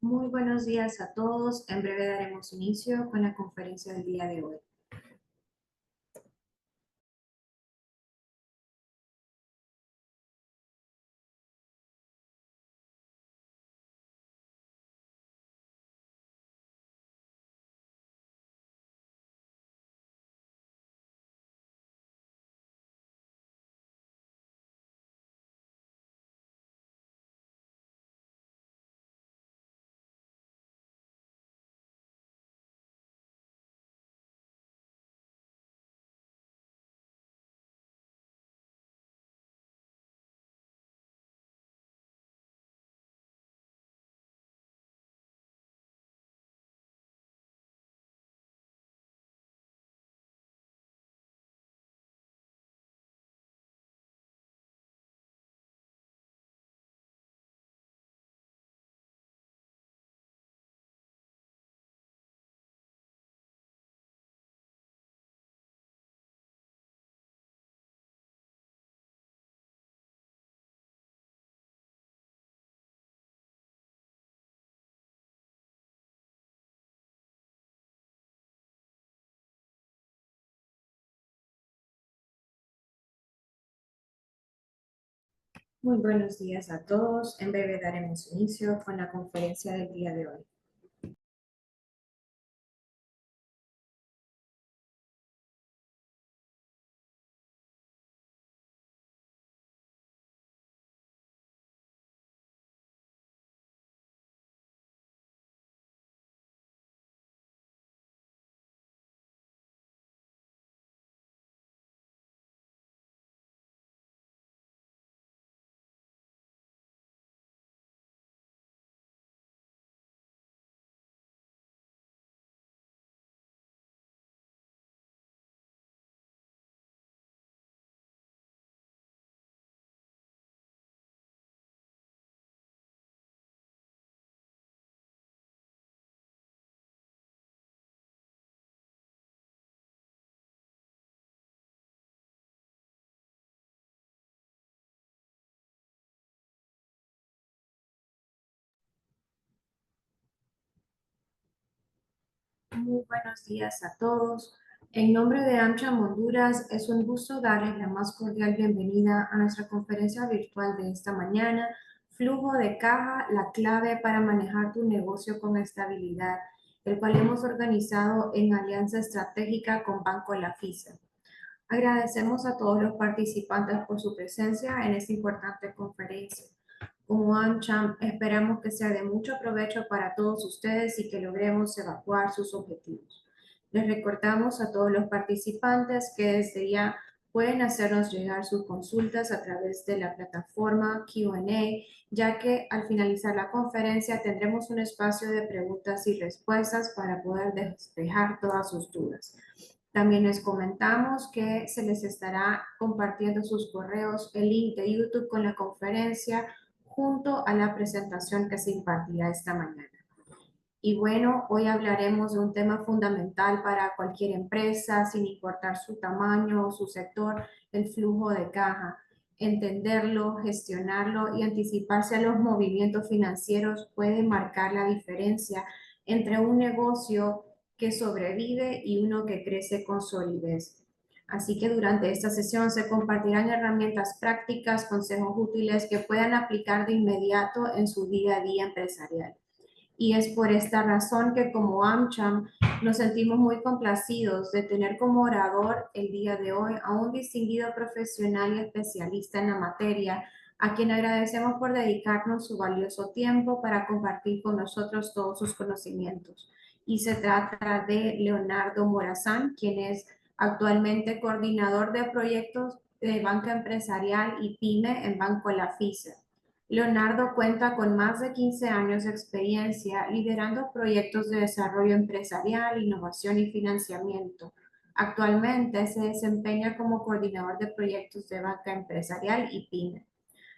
Muy buenos días a todos. En breve daremos inicio con la conferencia del día de hoy. Muy buenos días a todos. En breve daremos inicio con la conferencia del día de hoy. Muy buenos días a todos. En nombre de AmCham Honduras, es un gusto darles la más cordial bienvenida a nuestra conferencia virtual de esta mañana, Flujo de Caja, la clave para manejar tu negocio con estabilidad, el cual hemos organizado en alianza estratégica con Banco La Fisa. Agradecemos a todos los participantes por su presencia en esta importante conferencia. Como AmCham, esperamos que sea de mucho provecho para todos ustedes y que logremos evacuar sus objetivos. Les recordamos a todos los participantes que desde ya pueden hacernos llegar sus consultas a través de la plataforma Q&A, ya que al finalizar la conferencia tendremos un espacio de preguntas y respuestas para poder despejar todas sus dudas. También les comentamos que se les estará compartiendo sus correos, el link de YouTube con la conferencia junto a la presentación que se impartirá esta mañana. Y bueno, hoy hablaremos de un tema fundamental para cualquier empresa, sin importar su tamaño o su sector, el flujo de caja. Entenderlo, gestionarlo y anticiparse a los movimientos financieros puede marcar la diferencia entre un negocio que sobrevive y uno que crece con solidez. Así que durante esta sesión se compartirán herramientas prácticas, consejos útiles que puedan aplicar de inmediato en su día a día empresarial. Y es por esta razón que como AmCham nos sentimos muy complacidos de tener como orador el día de hoy a un distinguido profesional y especialista en la materia, a quien agradecemos por dedicarnos su valioso tiempo para compartir con nosotros todos sus conocimientos. Y se trata de Leonardo Morazán, quien es actualmente coordinador de proyectos de banca empresarial y PYME en Banco La Fisa. Leonardo cuenta con más de 15 años de experiencia liderando proyectos de desarrollo empresarial, innovación y financiamiento. Actualmente se desempeña como coordinador de proyectos de banca empresarial y PYME.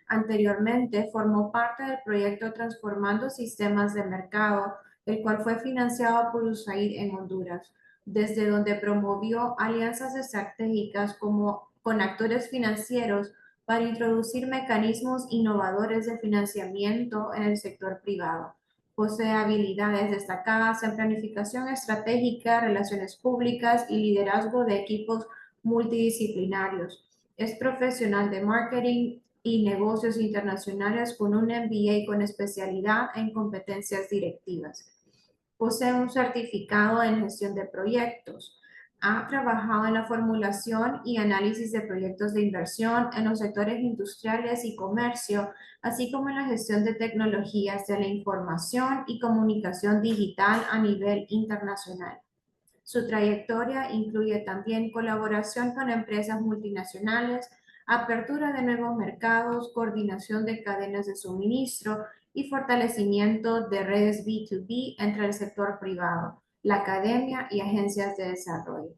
Anteriormente formó parte del proyecto Transformando Sistemas de Mercado, el cual fue financiado por USAID en Honduras, desde donde promovió alianzas estratégicas con actores financieros para introducir mecanismos innovadores de financiamiento en el sector privado. Posee habilidades destacadas en planificación estratégica, relaciones públicas y liderazgo de equipos multidisciplinarios. Es profesional de marketing y negocios internacionales con un MBA con especialidad en competencias directivas. Posee un certificado en gestión de proyectos. Ha trabajado en la formulación y análisis de proyectos de inversión en los sectores industriales y comercio, así como en la gestión de tecnologías de la información y comunicación digital a nivel internacional. Su trayectoria incluye también colaboración con empresas multinacionales, apertura de nuevos mercados, coordinación de cadenas de suministro y fortalecimiento de redes B2B entre el sector privado, la academia y agencias de desarrollo.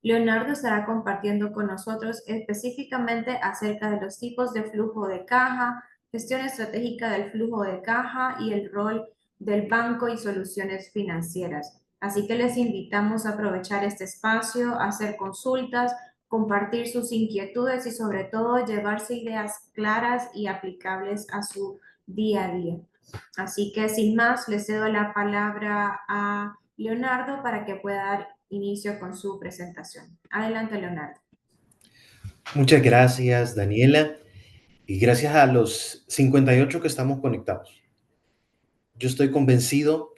Leonardo estará compartiendo con nosotros específicamente acerca de los tipos de flujo de caja, gestión estratégica del flujo de caja y el rol del banco y soluciones financieras. Así que les invitamos a aprovechar este espacio, a hacer consultas, compartir sus inquietudes y sobre todo llevarse ideas claras y aplicables a su día a día. Así que sin más, le cedo la palabra a Leonardo para que pueda dar inicio con su presentación. Adelante, Leonardo. Muchas gracias, Daniela, y gracias a los 58 que estamos conectados. Yo estoy convencido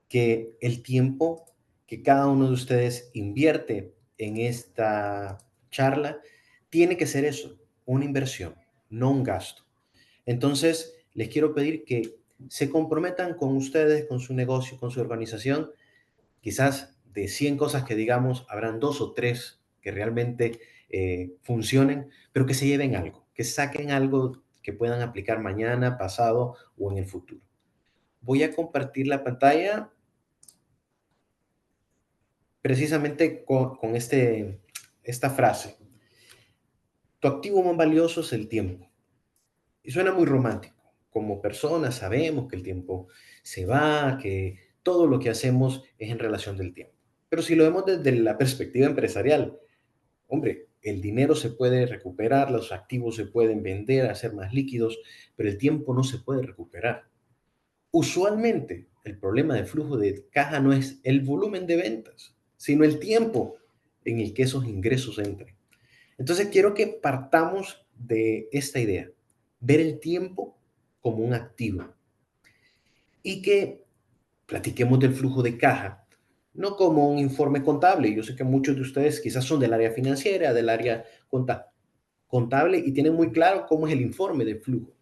que el tiempo que cada uno de ustedes invierte en esta charla tiene que ser eso, una inversión, no un gasto. Entonces, les quiero pedir que se comprometan con ustedes, con su negocio, con su organización. Quizás de 100 cosas que digamos, habrán 2 o 3 que realmente funcionen, pero que se lleven algo, que saquen algo que puedan aplicar mañana, pasado o en el futuro. Voy a compartir la pantalla precisamente con esta frase. Tu activo más valioso es el tiempo. Y suena muy romántico. Como personas sabemos que el tiempo se va, que todo lo que hacemos es en relación del tiempo. Pero si lo vemos desde la perspectiva empresarial, hombre, el dinero se puede recuperar, los activos se pueden vender, hacer más líquidos, pero el tiempo no se puede recuperar. Usualmente, el problema del flujo de caja no es el volumen de ventas, sino el tiempo en el que esos ingresos entren. Entonces, quiero que partamos de esta idea, ver el tiempo como un activo y que platiquemos del flujo de caja, no como un informe contable. Yo sé que muchos de ustedes quizás son del área financiera, del área contable y tienen muy claro cómo es el informe de flujo,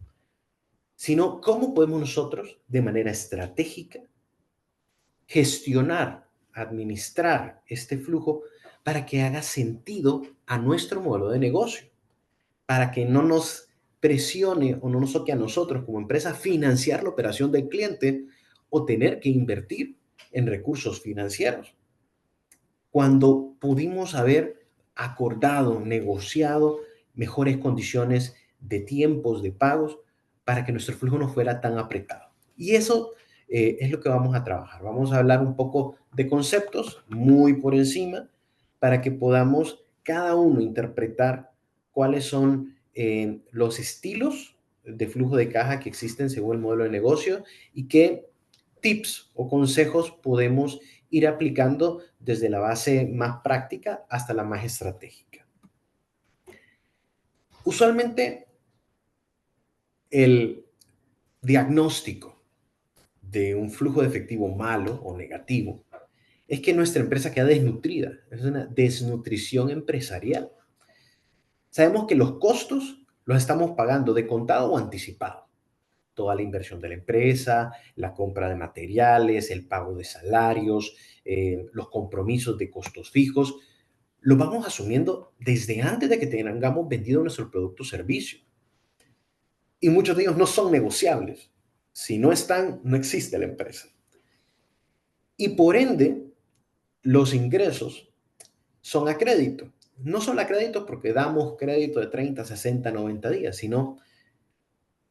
sino cómo podemos nosotros, de manera estratégica, gestionar, administrar este flujo para que haga sentido a nuestro modelo de negocio, para que no nos presione o no nos toque a nosotros como empresa financiar la operación del cliente o tener que invertir en recursos financieros. Cuando pudimos haber acordado, negociado mejores condiciones de tiempos, de pagos, para que nuestro flujo no fuera tan apretado. Y eso es lo que vamos a trabajar. Vamos a hablar un poco de conceptos muy por encima para que podamos cada uno interpretar cuáles son los estilos de flujo de caja que existen según el modelo de negocio y qué tips o consejos podemos ir aplicando desde la base más práctica hasta la más estratégica. Usualmente el diagnóstico de un flujo de efectivo malo o negativo es que nuestra empresa queda desnutrida, es una desnutrición empresarial. Sabemos que los costos los estamos pagando de contado o anticipado. Toda la inversión de la empresa, la compra de materiales, el pago de salarios, los compromisos de costos fijos, lo vamos asumiendo desde antes de que tengamos vendido nuestro producto o servicio. Y muchos de ellos no son negociables. Si no están, no existe la empresa. Y por ende, los ingresos son a crédito. No son a crédito porque damos crédito de 30, 60, 90 días, sino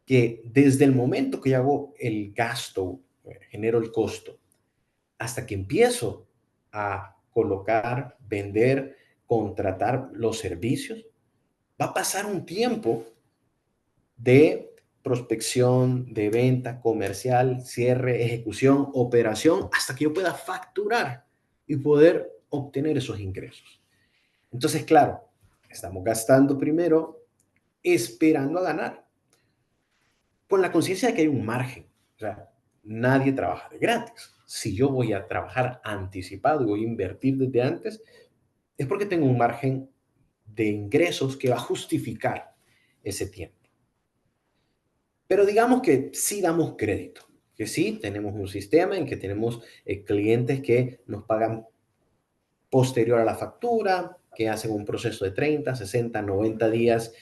que desde el momento que yo hago el gasto, genero el costo, hasta que empiezo a colocar, vender, contratar los servicios, va a pasar un tiempo de prospección, de venta, comercial, cierre, ejecución, operación, hasta que yo pueda facturar y poder obtener esos ingresos. Entonces, claro, estamos gastando primero esperando a ganar, con la conciencia de que hay un margen. O sea, nadie trabaja de gratis. Si yo voy a trabajar anticipado y voy a invertir desde antes, es porque tengo un margen de ingresos que va a justificar ese tiempo. Pero digamos que sí damos crédito, que sí tenemos un sistema en que tenemos clientes que nos pagan posterior a la factura, que hacen un proceso de 30, 60, 90 días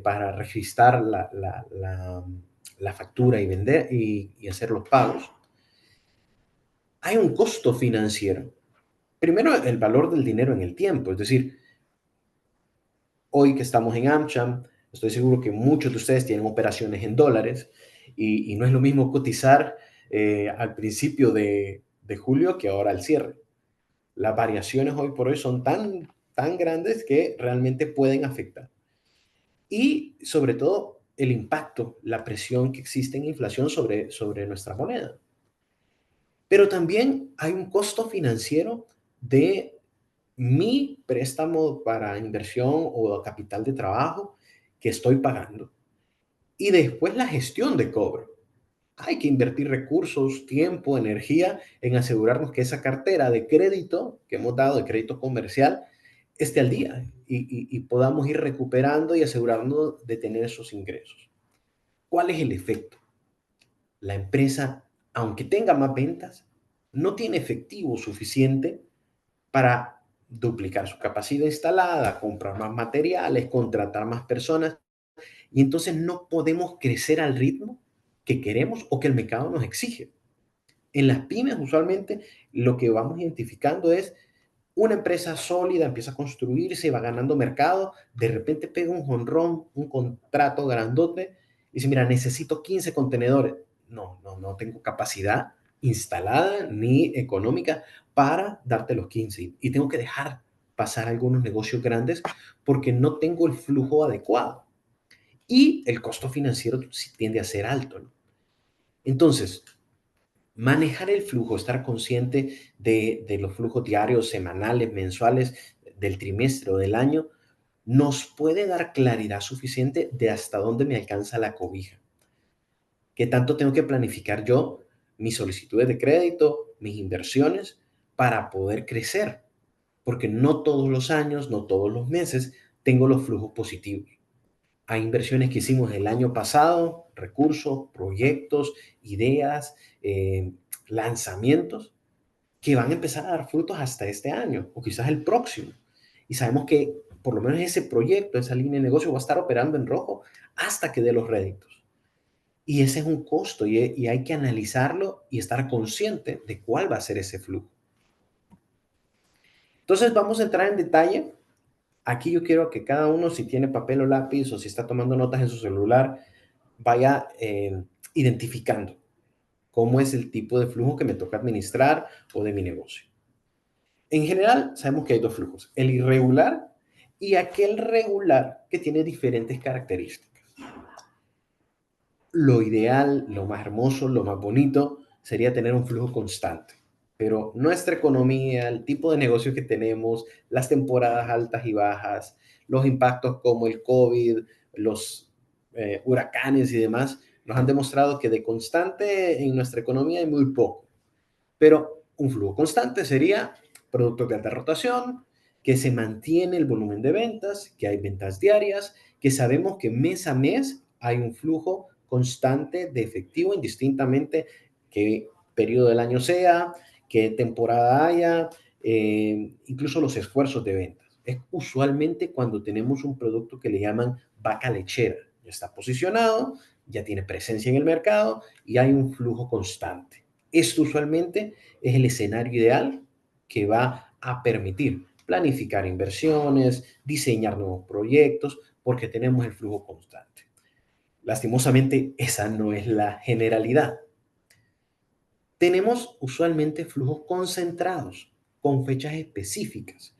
para registrar la factura y vender y hacer los pagos. Hay un costo financiero. Primero, el valor del dinero en el tiempo, es decir, hoy que estamos en AmCham, estoy seguro que muchos de ustedes tienen operaciones en dólares y no es lo mismo cotizar al principio de julio que ahora al cierre. Las variaciones hoy por hoy son tan grandes que realmente pueden afectar. Y sobre todo el impacto, la presión que existe en inflación sobre nuestra moneda. Pero también hay un costo financiero de mi préstamo para inversión o capital de trabajo que estoy pagando. Y después la gestión de cobro. Hay que invertir recursos, tiempo, energía en asegurarnos que esa cartera de crédito que hemos dado, de crédito comercial, esté al día y podamos ir recuperando y asegurarnos de tener esos ingresos. ¿Cuál es el efecto? La empresa, aunque tenga más ventas, no tiene efectivo suficiente para duplicar su capacidad instalada, comprar más materiales, contratar más personas, y entonces no podemos crecer al ritmo que queremos o que el mercado nos exige. En las pymes, usualmente, lo que vamos identificando es una empresa sólida, empieza a construirse, va ganando mercado, de repente pega un jonrón, un contrato grandote, y dice, mira, necesito 15 contenedores. No tengo capacidad instalada ni económica para darte los 15. Y tengo que dejar pasar algunos negocios grandes porque no tengo el flujo adecuado. Y el costo financiero tiende a ser alto, ¿no? Entonces, manejar el flujo, estar consciente de los flujos diarios, semanales, mensuales, del trimestre o del año, nos puede dar claridad suficiente de hasta dónde me alcanza la cobija. ¿Qué tanto tengo que planificar yo mis solicitudes de crédito, mis inversiones para poder crecer? Porque no todos los años, no todos los meses tengo los flujos positivos. Hay inversiones que hicimos el año pasado, recursos, proyectos, ideas, lanzamientos, que van a empezar a dar frutos hasta este año o quizás el próximo. Y sabemos que por lo menos ese proyecto, esa línea de negocio va a estar operando en rojo hasta que dé los réditos. Y ese es un costo y hay que analizarlo y estar consciente de cuál va a ser ese flujo. Entonces vamos a entrar en detalle. Aquí yo quiero que cada uno, si tiene papel o lápiz o si está tomando notas en su celular, vaya identificando cómo es el tipo de flujo que me toca administrar o de mi negocio. En general, sabemos que hay dos flujos, el irregular y aquel regular que tiene diferentes características. Lo ideal, lo más hermoso, lo más bonito sería tener un flujo constante. Pero nuestra economía, el tipo de negocio que tenemos, las temporadas altas y bajas, los impactos como el COVID, los huracanes y demás, nos han demostrado que de constante en nuestra economía hay muy poco. Pero un flujo constante sería productos de alta rotación, que se mantiene el volumen de ventas, que hay ventas diarias, que sabemos que mes a mes hay un flujo constante de efectivo, indistintamente qué periodo del año sea, qué temporada haya, incluso los esfuerzos de ventas. Es usualmente cuando tenemos un producto que le llaman vaca lechera. Ya está posicionado, ya tiene presencia en el mercado y hay un flujo constante. Esto usualmente es el escenario ideal que va a permitir planificar inversiones, diseñar nuevos proyectos, porque tenemos el flujo constante. Lastimosamente, esa no es la generalidad. Tenemos usualmente flujos concentrados con fechas específicas.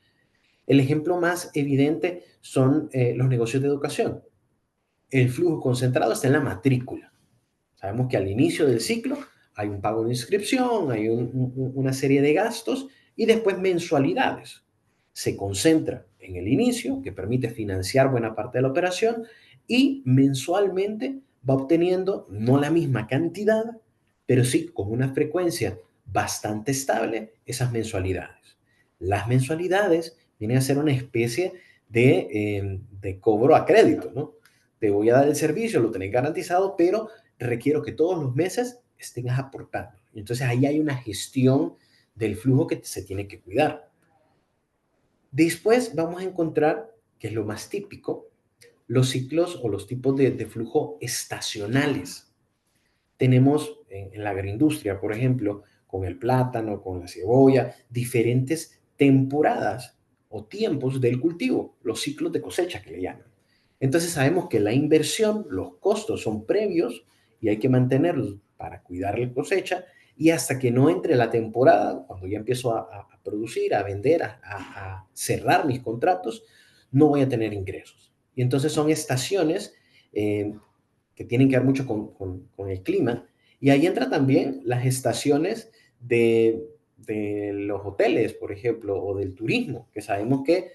El ejemplo más evidente son los negocios de educación. El flujo concentrado está en la matrícula. Sabemos que al inicio del ciclo hay un pago de inscripción, hay una serie de gastos y después mensualidades. Se concentra en el inicio, que permite financiar buena parte de la operación, y mensualmente va obteniendo no la misma cantidad, pero sí con una frecuencia bastante estable esas mensualidades. Las mensualidades vienen a ser una especie de cobro a crédito, ¿no? Te voy a dar el servicio, lo tenés garantizado, pero requiero que todos los meses estén aportando. Entonces ahí hay una gestión del flujo que se tiene que cuidar. Después vamos a encontrar, que es lo más típico, los ciclos o los tipos de flujo estacionales. Tenemos en la agroindustria, por ejemplo, con el plátano, con la cebolla, diferentes temporadas o tiempos del cultivo, los ciclos de cosecha que le llaman. Entonces sabemos que la inversión, los costos son previos y hay que mantenerlos para cuidar la cosecha y hasta que no entre la temporada, cuando ya empiezo a producir, a vender, a cerrar mis contratos, no voy a tener ingresos. Y entonces son estaciones que tienen que ver mucho con el clima. Y ahí entra también las estaciones de los hoteles, por ejemplo, o del turismo, que sabemos que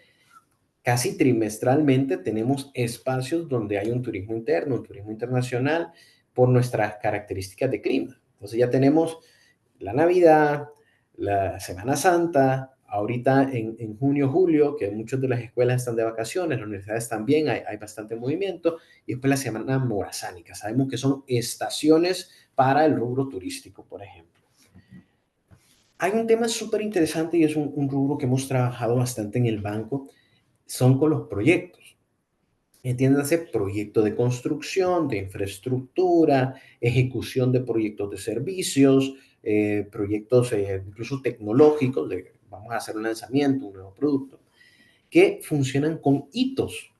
casi trimestralmente tenemos espacios donde hay un turismo interno, un turismo internacional, por nuestras características de clima. Entonces ya tenemos la Navidad, la Semana Santa, ahorita en junio, julio, que muchas de las escuelas están de vacaciones, las universidades también, hay bastante movimiento, y después la Semana Morazánica. Sabemos que son estaciones para el rubro turístico, por ejemplo. Hay un tema súper interesante y es un rubro que hemos trabajado bastante en el banco, son con los proyectos. Entiéndase, proyecto de construcción, de infraestructura, ejecución de proyectos de servicios, proyectos incluso tecnológicos, vamos a hacer un lanzamiento, un nuevo producto, que funcionan con hitos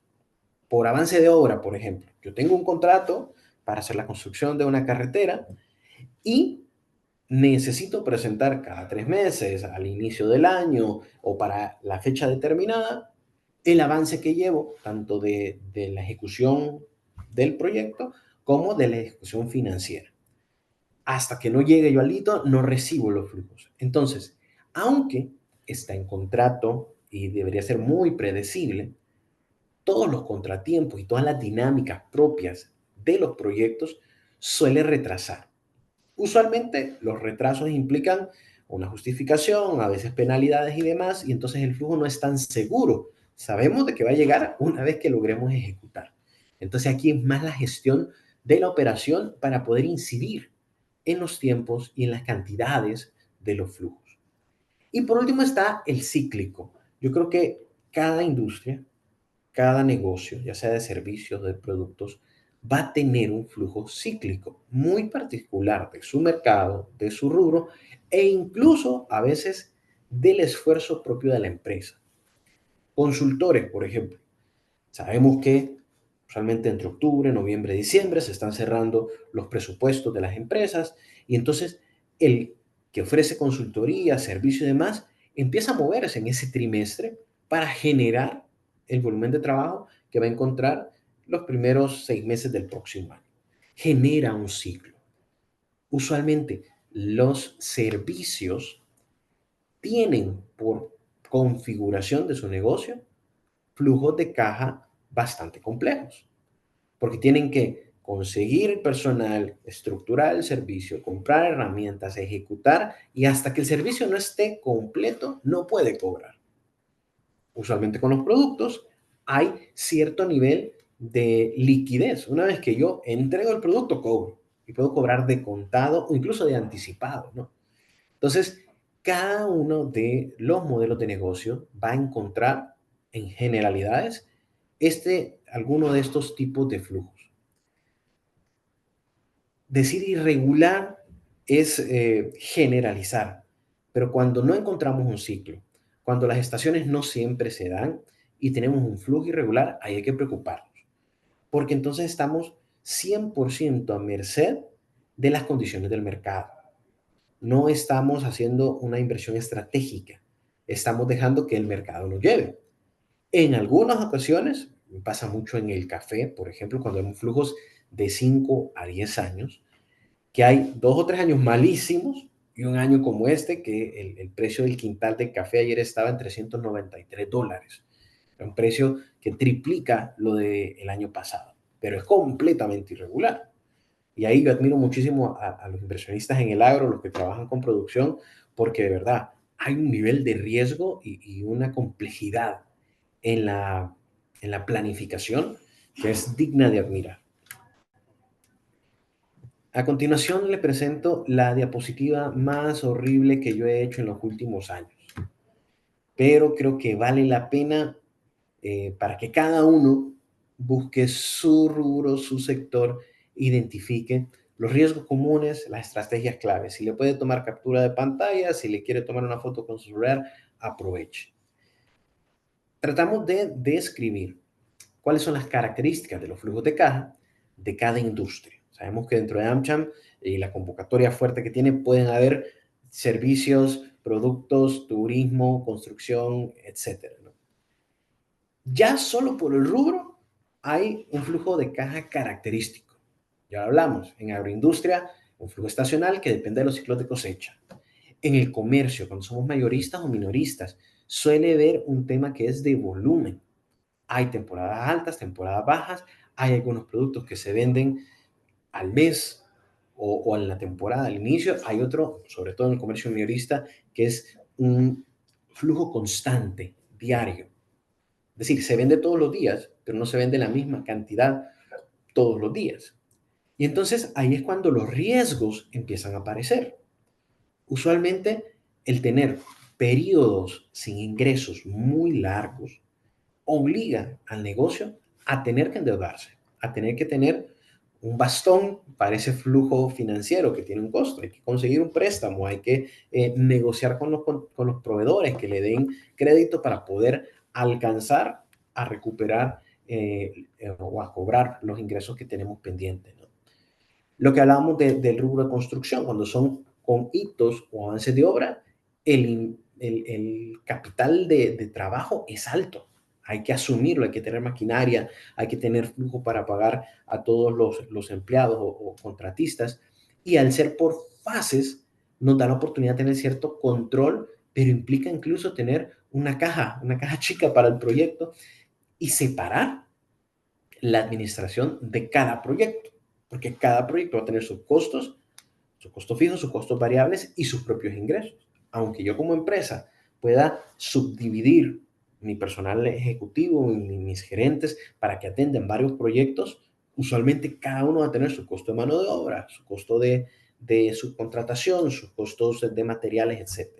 por avance de obra, por ejemplo. Yo tengo un contrato para hacer la construcción de una carretera y necesito presentar cada 3 meses, al inicio del año o para la fecha determinada, el avance que llevo, tanto de la ejecución del proyecto como de la ejecución financiera. Hasta que no llegue yo al hito, no recibo los flujos. Entonces, aunque está en contrato y debería ser muy predecible, todos los contratiempos y todas las dinámicas propias de los proyectos suele retrasar. Usualmente los retrasos implican una justificación, a veces penalidades y demás, y entonces el flujo no es tan seguro. Sabemos de que va a llegar una vez que logremos ejecutar. Entonces aquí es más la gestión de la operación para poder incidir en los tiempos y en las cantidades de los flujos. Y por último está el cíclico. Yo creo que cada industria, cada negocio, ya sea de servicios, de productos, va a tener un flujo cíclico muy particular de su mercado, de su rubro e incluso a veces del esfuerzo propio de la empresa. Consultores, por ejemplo. Sabemos que usualmente entre octubre, noviembre, diciembre se están cerrando los presupuestos de las empresas y entonces el que ofrece consultoría, servicio y demás empieza a moverse en ese trimestre para generar el volumen de trabajo que va a encontrar los primeros 6 meses del próximo año. Genera un ciclo. Usualmente los servicios tienen por configuración de su negocio flujos de caja bastante complejos, porque tienen que conseguir el personal, estructurar el servicio, comprar herramientas, ejecutar y hasta que el servicio no esté completo no puede cobrar. Usualmente con los productos hay cierto nivel de liquidez. Una vez que yo entrego el producto, cobro y puedo cobrar de contado o incluso de anticipado, ¿no? Entonces, cada uno de los modelos de negocio va a encontrar en generalidades alguno de estos tipos de flujos. Decir irregular es generalizar, pero cuando no encontramos un ciclo, cuando las estaciones no siempre se dan y tenemos un flujo irregular, ahí hay que preocuparnos, porque entonces estamos 100% a merced de las condiciones del mercado. No estamos haciendo una inversión estratégica, estamos dejando que el mercado nos lleve. En algunas ocasiones, pasa mucho en el café, por ejemplo, cuando hay flujos de 5 a 10 años, que hay 2 o 3 años malísimos y un año como este, que el precio del quintal de café ayer estaba en $393. Un precio que triplica lo del año pasado, pero es completamente irregular. Y ahí yo admiro muchísimo a los inversionistas en el agro, los que trabajan con producción, porque de verdad hay un nivel de riesgo y una complejidad en la planificación que es digna de admirar. A continuación le presento la diapositiva más horrible que yo he hecho en los últimos años, pero creo que vale la pena para que cada uno busque su rubro, su sector, identifique los riesgos comunes, las estrategias claves. Si le puede tomar captura de pantalla, si le quiere tomar una foto con su celular, aproveche. Tratamos de describir cuáles son las características de los flujos de caja de cada industria. Sabemos que dentro de AmCham y la convocatoria fuerte que tiene pueden haber servicios, productos, turismo, construcción, etcétera, ¿no? Ya solo por el rubro hay un flujo de caja característico. Ya lo hablamos, en agroindustria, un flujo estacional que depende de los ciclos de cosecha. En el comercio, cuando somos mayoristas o minoristas, suele haber un tema que es de volumen. Hay temporadas altas, temporadas bajas, hay algunos productos que se venden al mes o en la temporada al inicio, hay otro, sobre todo en el comercio minorista, que es un flujo constante, diario. Es decir, se vende todos los días, pero no se vende la misma cantidad todos los días. Y entonces ahí es cuando los riesgos empiezan a aparecer. Usualmente el tener periodos sin ingresos muy largos obliga al negocio a tener que endeudarse, a tener que tener un bastón para ese flujo financiero que tiene un costo. Hay que conseguir un préstamo, hay que negociar con los proveedores que le den crédito para poder alcanzar a recuperar o a cobrar los ingresos que tenemos pendientes, ¿no? Lo que hablábamos del rubro de construcción, cuando son con hitos o avances de obra, el capital de trabajo es alto. Hay que asumirlo, hay que tener maquinaria, hay que tener flujo para pagar a todos los empleados o contratistas. Y al ser por fases, nos da la oportunidad de tener cierto control, pero implica incluso tener una caja chica para el proyecto y separar la administración de cada proyecto, porque cada proyecto va a tener sus costos fijos, sus costos variables y sus propios ingresos. Aunque yo como empresa pueda subdividir mi personal ejecutivo y mis gerentes para que atiendan varios proyectos, usualmente cada uno va a tener su costo de mano de obra, su costo de subcontratación, sus costos de materiales, etc.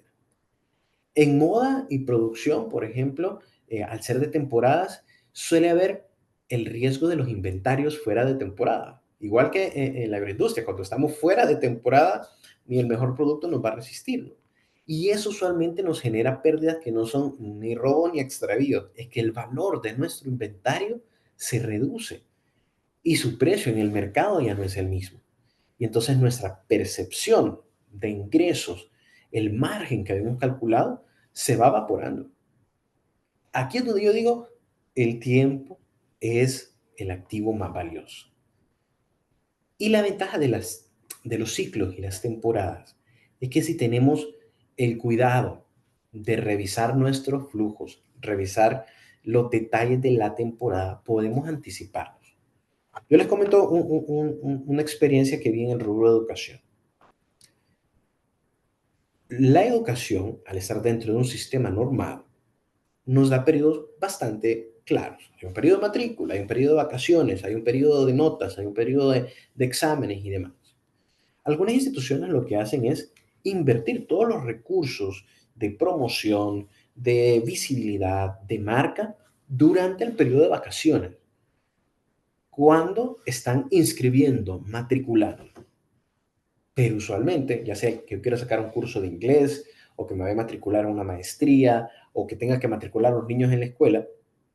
En moda y producción, por ejemplo, al ser de temporadas, suele haber el riesgo de los inventarios fuera de temporada. Igual que en la agroindustria, cuando estamos fuera de temporada, ni el mejor producto nos va a resistir, ¿no? Y eso usualmente nos genera pérdidas que no son ni robo ni extravío. Es que el valor de nuestro inventario se reduce y su precio en el mercado ya no es el mismo. Y entonces nuestra percepción de ingresos, el margen que habíamos calculado, se va evaporando. Aquí es donde yo digo, el tiempo es el activo más valioso. Y la ventaja de los ciclos y las temporadas es que si tenemos el cuidado de revisar nuestros flujos, revisar los detalles de la temporada, podemos anticiparnos. Yo les comento una experiencia que vi en el rubro de educación. La educación, al estar dentro de un sistema normal, nos da periodos bastante claros. Hay un periodo de matrícula, hay un periodo de vacaciones, hay un periodo de notas, hay un periodo de exámenes y demás. Algunas instituciones lo que hacen es invertir todos los recursos de promoción, de visibilidad, de marca durante el periodo de vacaciones, cuando están inscribiendo, matriculando. Pero usualmente, ya sea que yo quiera sacar un curso de inglés o que me vaya a matricular a una maestría o que tenga que matricular a los niños en la escuela,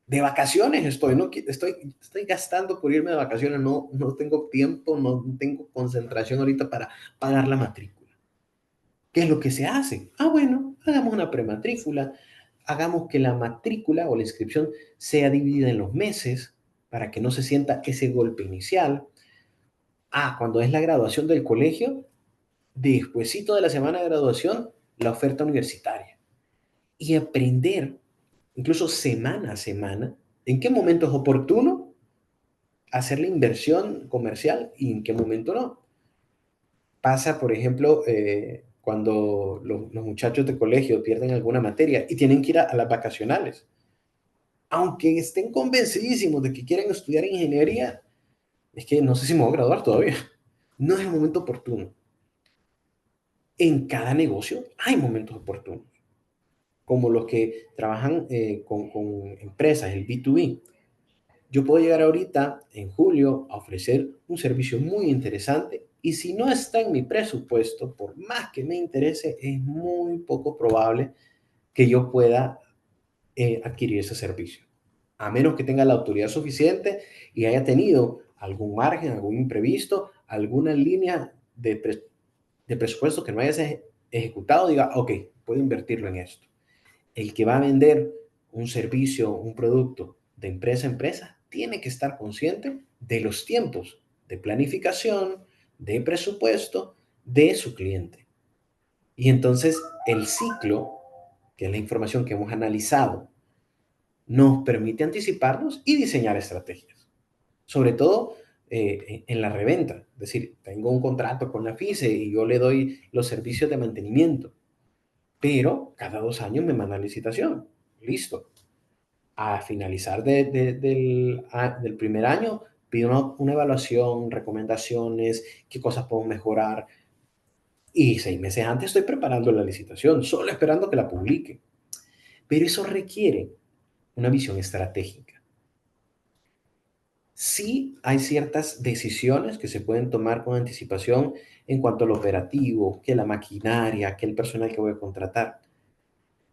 de vacaciones estoy, no estoy gastando por irme de vacaciones, no tengo tiempo, no tengo concentración ahorita para pagar la matrícula. ¿Qué es lo que se hace? Ah, bueno, hagamos una prematrícula, hagamos que la matrícula o la inscripción sea dividida en los meses para que no se sienta ese golpe inicial. Cuando es la graduación del colegio, despuesito de la semana de graduación, la oferta universitaria. Y aprender, incluso semana a semana, en qué momento es oportuno hacer la inversión comercial y en qué momento no. Pasa, por ejemplo, cuando los muchachos de colegio pierden alguna materia y tienen que ir a las vacacionales. Aunque estén convencidísimos de que quieren estudiar ingeniería, es que no sé si me voy a graduar todavía. No es el momento oportuno. En cada negocio hay momentos oportunos, como los que trabajan con empresas, el B2B. Yo puedo llegar ahorita, en julio, a ofrecer un servicio muy interesante y si no está en mi presupuesto, por más que me interese, es muy poco probable que yo pueda adquirir ese servicio. A menos que tenga la autoridad suficiente y haya tenido algún margen, algún imprevisto, alguna línea de presupuesto que no hayas ejecutado, diga, ok, puedo invertirlo en esto. El que va a vender un servicio, un producto de empresa a empresa, tiene que estar consciente de los tiempos de planificación, de presupuesto de su cliente. Y entonces el ciclo, que es la información que hemos analizado, nos permite anticiparnos y diseñar estrategias. Sobre todo en la reventa. Es decir, tengo un contrato con la FICE y yo le doy los servicios de mantenimiento, pero cada 2 años me manda licitación. Listo. A finalizar del primer año, pido una evaluación, recomendaciones, qué cosas puedo mejorar. Y 6 meses antes estoy preparando la licitación, solo esperando que la publique. Pero eso requiere una visión estratégica. Sí hay ciertas decisiones que se pueden tomar con anticipación en cuanto al operativo, que la maquinaria, que el personal que voy a contratar.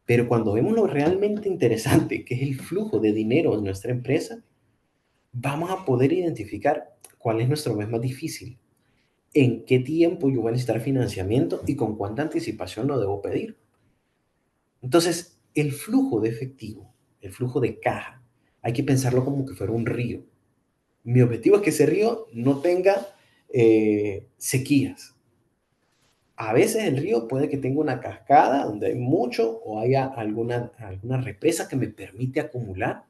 Pero cuando vemos lo realmente interesante, que es el flujo de dinero en nuestra empresa, vamos a poder identificar cuál es nuestro mes más difícil, en qué tiempo yo voy a necesitar financiamiento y con cuánta anticipación lo debo pedir. Entonces, el flujo de efectivo, el flujo de caja, hay que pensarlo como que fuera un río. Mi objetivo es que ese río no tenga sequías. A veces el río puede que tenga una cascada donde hay mucho o haya alguna represa que me permite acumular,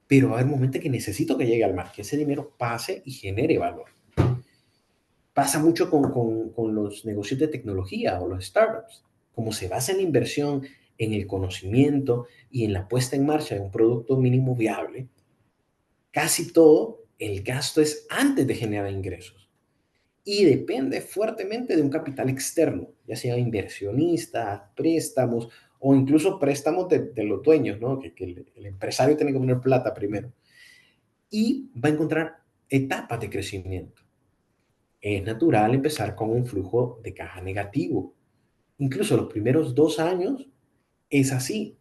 pero va a haber momentos que necesito que llegue al mar, que ese dinero pase y genere valor. Pasa mucho con los negocios de tecnología o los startups. Como se basa en la inversión, en el conocimiento y en la puesta en marcha de un producto mínimo viable, casi todo el gasto es antes de generar ingresos y depende fuertemente de un capital externo, ya sea inversionistas, préstamos o incluso préstamos de los dueños, ¿no? Que el empresario tiene que poner plata primero y va a encontrar etapas de crecimiento. Es natural empezar con un flujo de caja negativo. Incluso los primeros 2 años es así,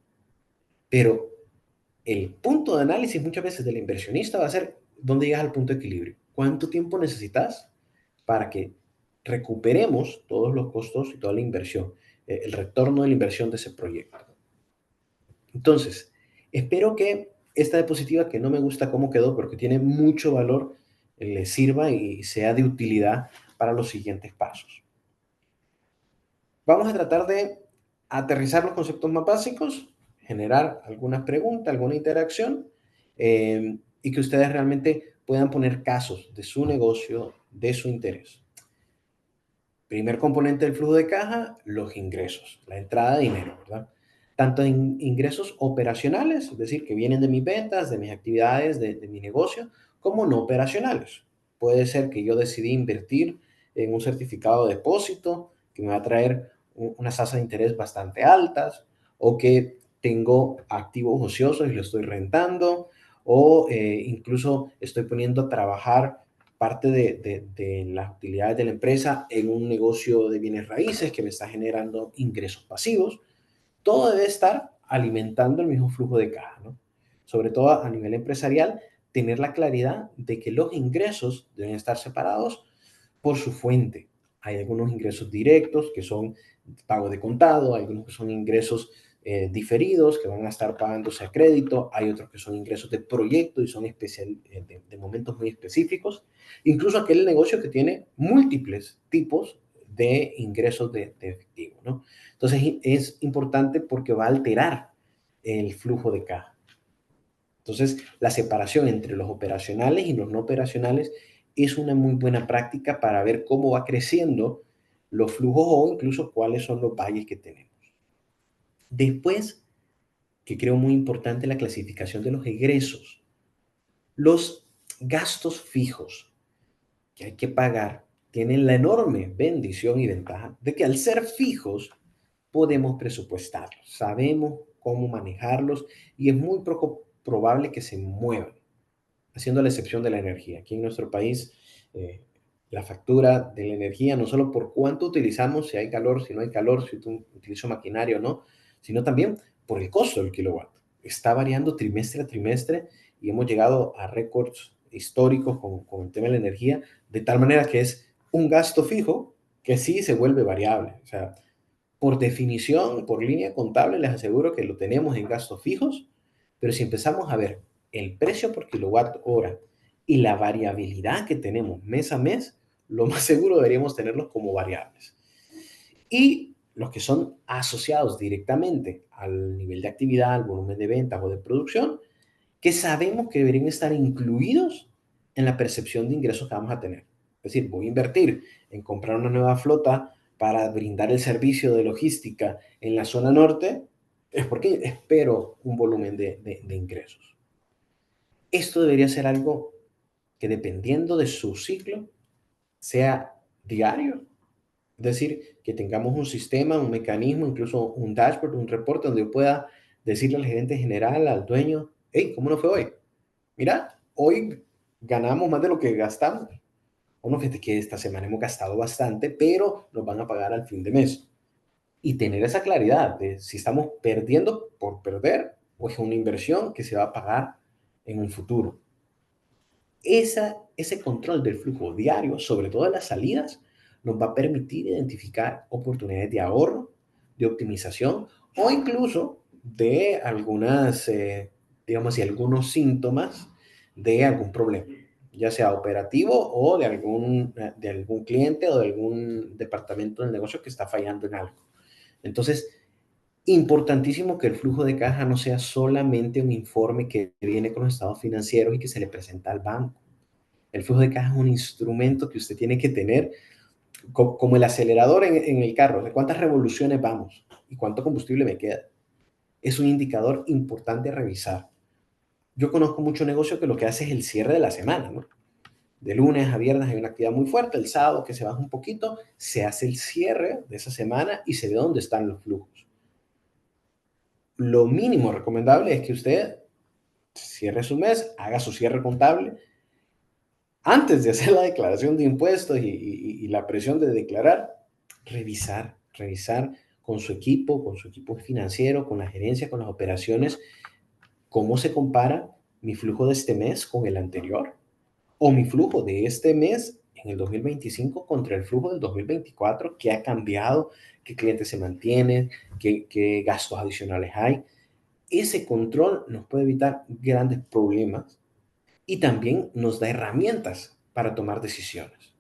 pero el punto de análisis muchas veces del inversionista va a ser dónde llegas al punto de equilibrio. ¿Cuánto tiempo necesitas para que recuperemos todos los costos y toda la inversión, el retorno de la inversión de ese proyecto? Entonces, espero que esta diapositiva, que no me gusta cómo quedó, pero que tiene mucho valor, le sirva y sea de utilidad para los siguientes pasos. Vamos a tratar de aterrizar los conceptos más básicos, generar algunas preguntas, alguna interacción y que ustedes realmente puedan poner casos de su negocio, de su interés. Primer componente del flujo de caja, los ingresos, la entrada de dinero, ¿verdad? Tanto en ingresos operacionales, es decir, que vienen de mis ventas, de mis actividades, de mi negocio, como no operacionales. Puede ser que yo decidí invertir en un certificado de depósito que me va a traer unas tasas de interés bastante altas, o que tengo activos ociosos y lo estoy rentando, o incluso estoy poniendo a trabajar parte de las utilidades de la empresa en un negocio de bienes raíces que me está generando ingresos pasivos. Todo debe estar alimentando el mismo flujo de caja, ¿no? Sobre todo a nivel empresarial, tener la claridad de que los ingresos deben estar separados por su fuente. Hay algunos ingresos directos que son pago de contado, hay algunos que son ingresos diferidos que van a estar pagándose a crédito, hay otros que son ingresos de proyecto y son de momentos muy específicos, incluso aquel negocio que tiene múltiples tipos de ingresos de efectivo, ¿no? Entonces es importante porque va a alterar el flujo de caja. Entonces, la separación entre los operacionales y los no operacionales es una muy buena práctica para ver cómo va creciendo los flujos o incluso cuáles son los valles que tenemos. Después, que creo muy importante, la clasificación de los egresos. Los gastos fijos que hay que pagar tienen la enorme bendición y ventaja de que al ser fijos podemos presupuestarlos, sabemos cómo manejarlos y es muy poco probable que se muevan, haciendo la excepción de la energía. Aquí en nuestro país, eh, la factura de la energía, no solo por cuánto utilizamos, si hay calor, si no hay calor, si utilizo maquinaria o no, sino también por el costo del kilowatt. Está variando trimestre a trimestre y hemos llegado a récords históricos con el tema de la energía, de tal manera que es un gasto fijo que sí se vuelve variable. O sea, por definición, por línea contable, les aseguro que lo tenemos en gastos fijos, pero si empezamos a ver el precio por kilowatt hora y la variabilidad que tenemos mes a mes, lo más seguro deberíamos tenerlos como variables. Y los que son asociados directamente al nivel de actividad, al volumen de ventas o de producción, que sabemos que deberían estar incluidos en la percepción de ingresos que vamos a tener. Es decir, voy a invertir en comprar una nueva flota para brindar el servicio de logística en la zona norte, es porque espero un volumen de ingresos. Esto debería ser algo que dependiendo de su ciclo sea diario. Es decir, que tengamos un sistema, un mecanismo, incluso un dashboard, un reporte donde yo pueda decirle al gerente general, al dueño, hey, ¿cómo nos fue hoy? Mira, hoy ganamos más de lo que gastamos. Bueno, fíjate que esta semana hemos gastado bastante, pero nos van a pagar al fin de mes. Y tener esa claridad de si estamos perdiendo por perder o es una inversión que se va a pagar en un futuro. Ese control del flujo diario, sobre todo de las salidas, nos va a permitir identificar oportunidades de ahorro, de optimización o incluso de algunas, digamos, y algunos síntomas de algún problema, ya sea operativo o de algún cliente o de algún departamento del negocio que está fallando en algo. Entonces, importantísimo que el flujo de caja no sea solamente un informe que viene con los estados financieros y que se le presenta al banco. El flujo de caja es un instrumento que usted tiene que tener como el acelerador en el carro. ¿De cuántas revoluciones vamos? ¿Y cuánto combustible me queda? Es un indicador importante a revisar. Yo conozco mucho negocio que lo que hace es el cierre de la semana, ¿no? De lunes a viernes hay una actividad muy fuerte, el sábado que se baja un poquito, se hace el cierre de esa semana y se ve dónde están los flujos. Lo mínimo recomendable es que usted cierre su mes, haga su cierre contable antes de hacer la declaración de impuestos y la presión de declarar, revisar con su equipo financiero, con la gerencia, con las operaciones, cómo se compara mi flujo de este mes con el anterior o mi flujo de este mes en el 2025 contra el flujo del 2024, qué ha cambiado, qué clientes se mantienen, qué gastos adicionales hay. Ese control nos puede evitar grandes problemas y también nos da herramientas para tomar decisiones.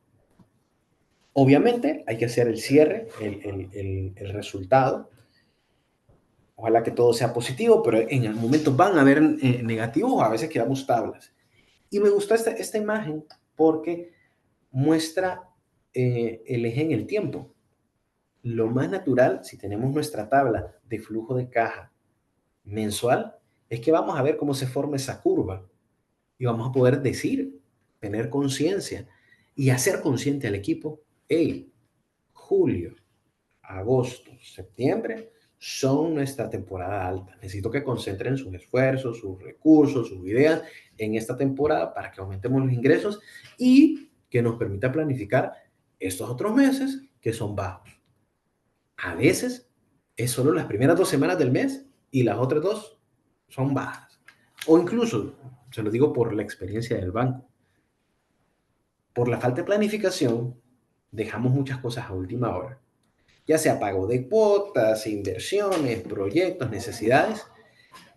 Obviamente hay que hacer el cierre, el resultado. Ojalá que todo sea positivo, pero en el momento van a haber negativos o a veces quedamos tablas. Y me gustó esta imagen porque muestra el eje en el tiempo. Lo más natural, si tenemos nuestra tabla de flujo de caja mensual, es que vamos a ver cómo se forma esa curva y vamos a poder decir, tener conciencia y hacer consciente al equipo, hey, julio, agosto, septiembre son nuestra temporada alta. Necesito que concentren sus esfuerzos, sus recursos, sus ideas en esta temporada para que aumentemos los ingresos y que nos permita planificar estos otros meses que son bajos. A veces es solo las primeras 2 semanas del mes y las otras 2 son bajas. O incluso, se lo digo por la experiencia del banco, por la falta de planificación, dejamos muchas cosas a última hora ya sea pago de cuotas, inversiones, proyectos, necesidades,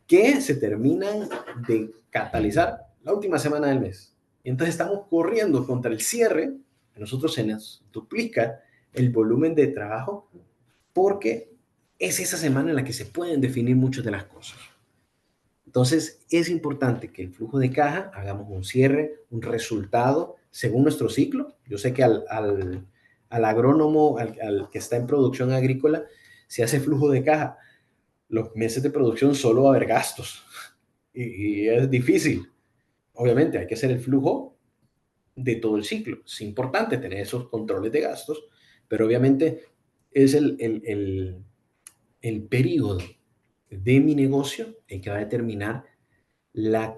que se terminan de catalizar la última semana del mes. Y entonces estamos corriendo contra el cierre, a nosotros se nos duplica el volumen de trabajo porque es esa semana en la que se pueden definir muchas de las cosas. Entonces, es importante que el flujo de caja hagamos un cierre, un resultado según nuestro ciclo. Yo sé que al agrónomo, al que está en producción agrícola, si hace flujo de caja, los meses de producción solo va a haber gastos y es difícil. Obviamente hay que hacer el flujo de todo el ciclo. Es importante tener esos controles de gastos, pero obviamente es el periodo de mi negocio el que va a determinar la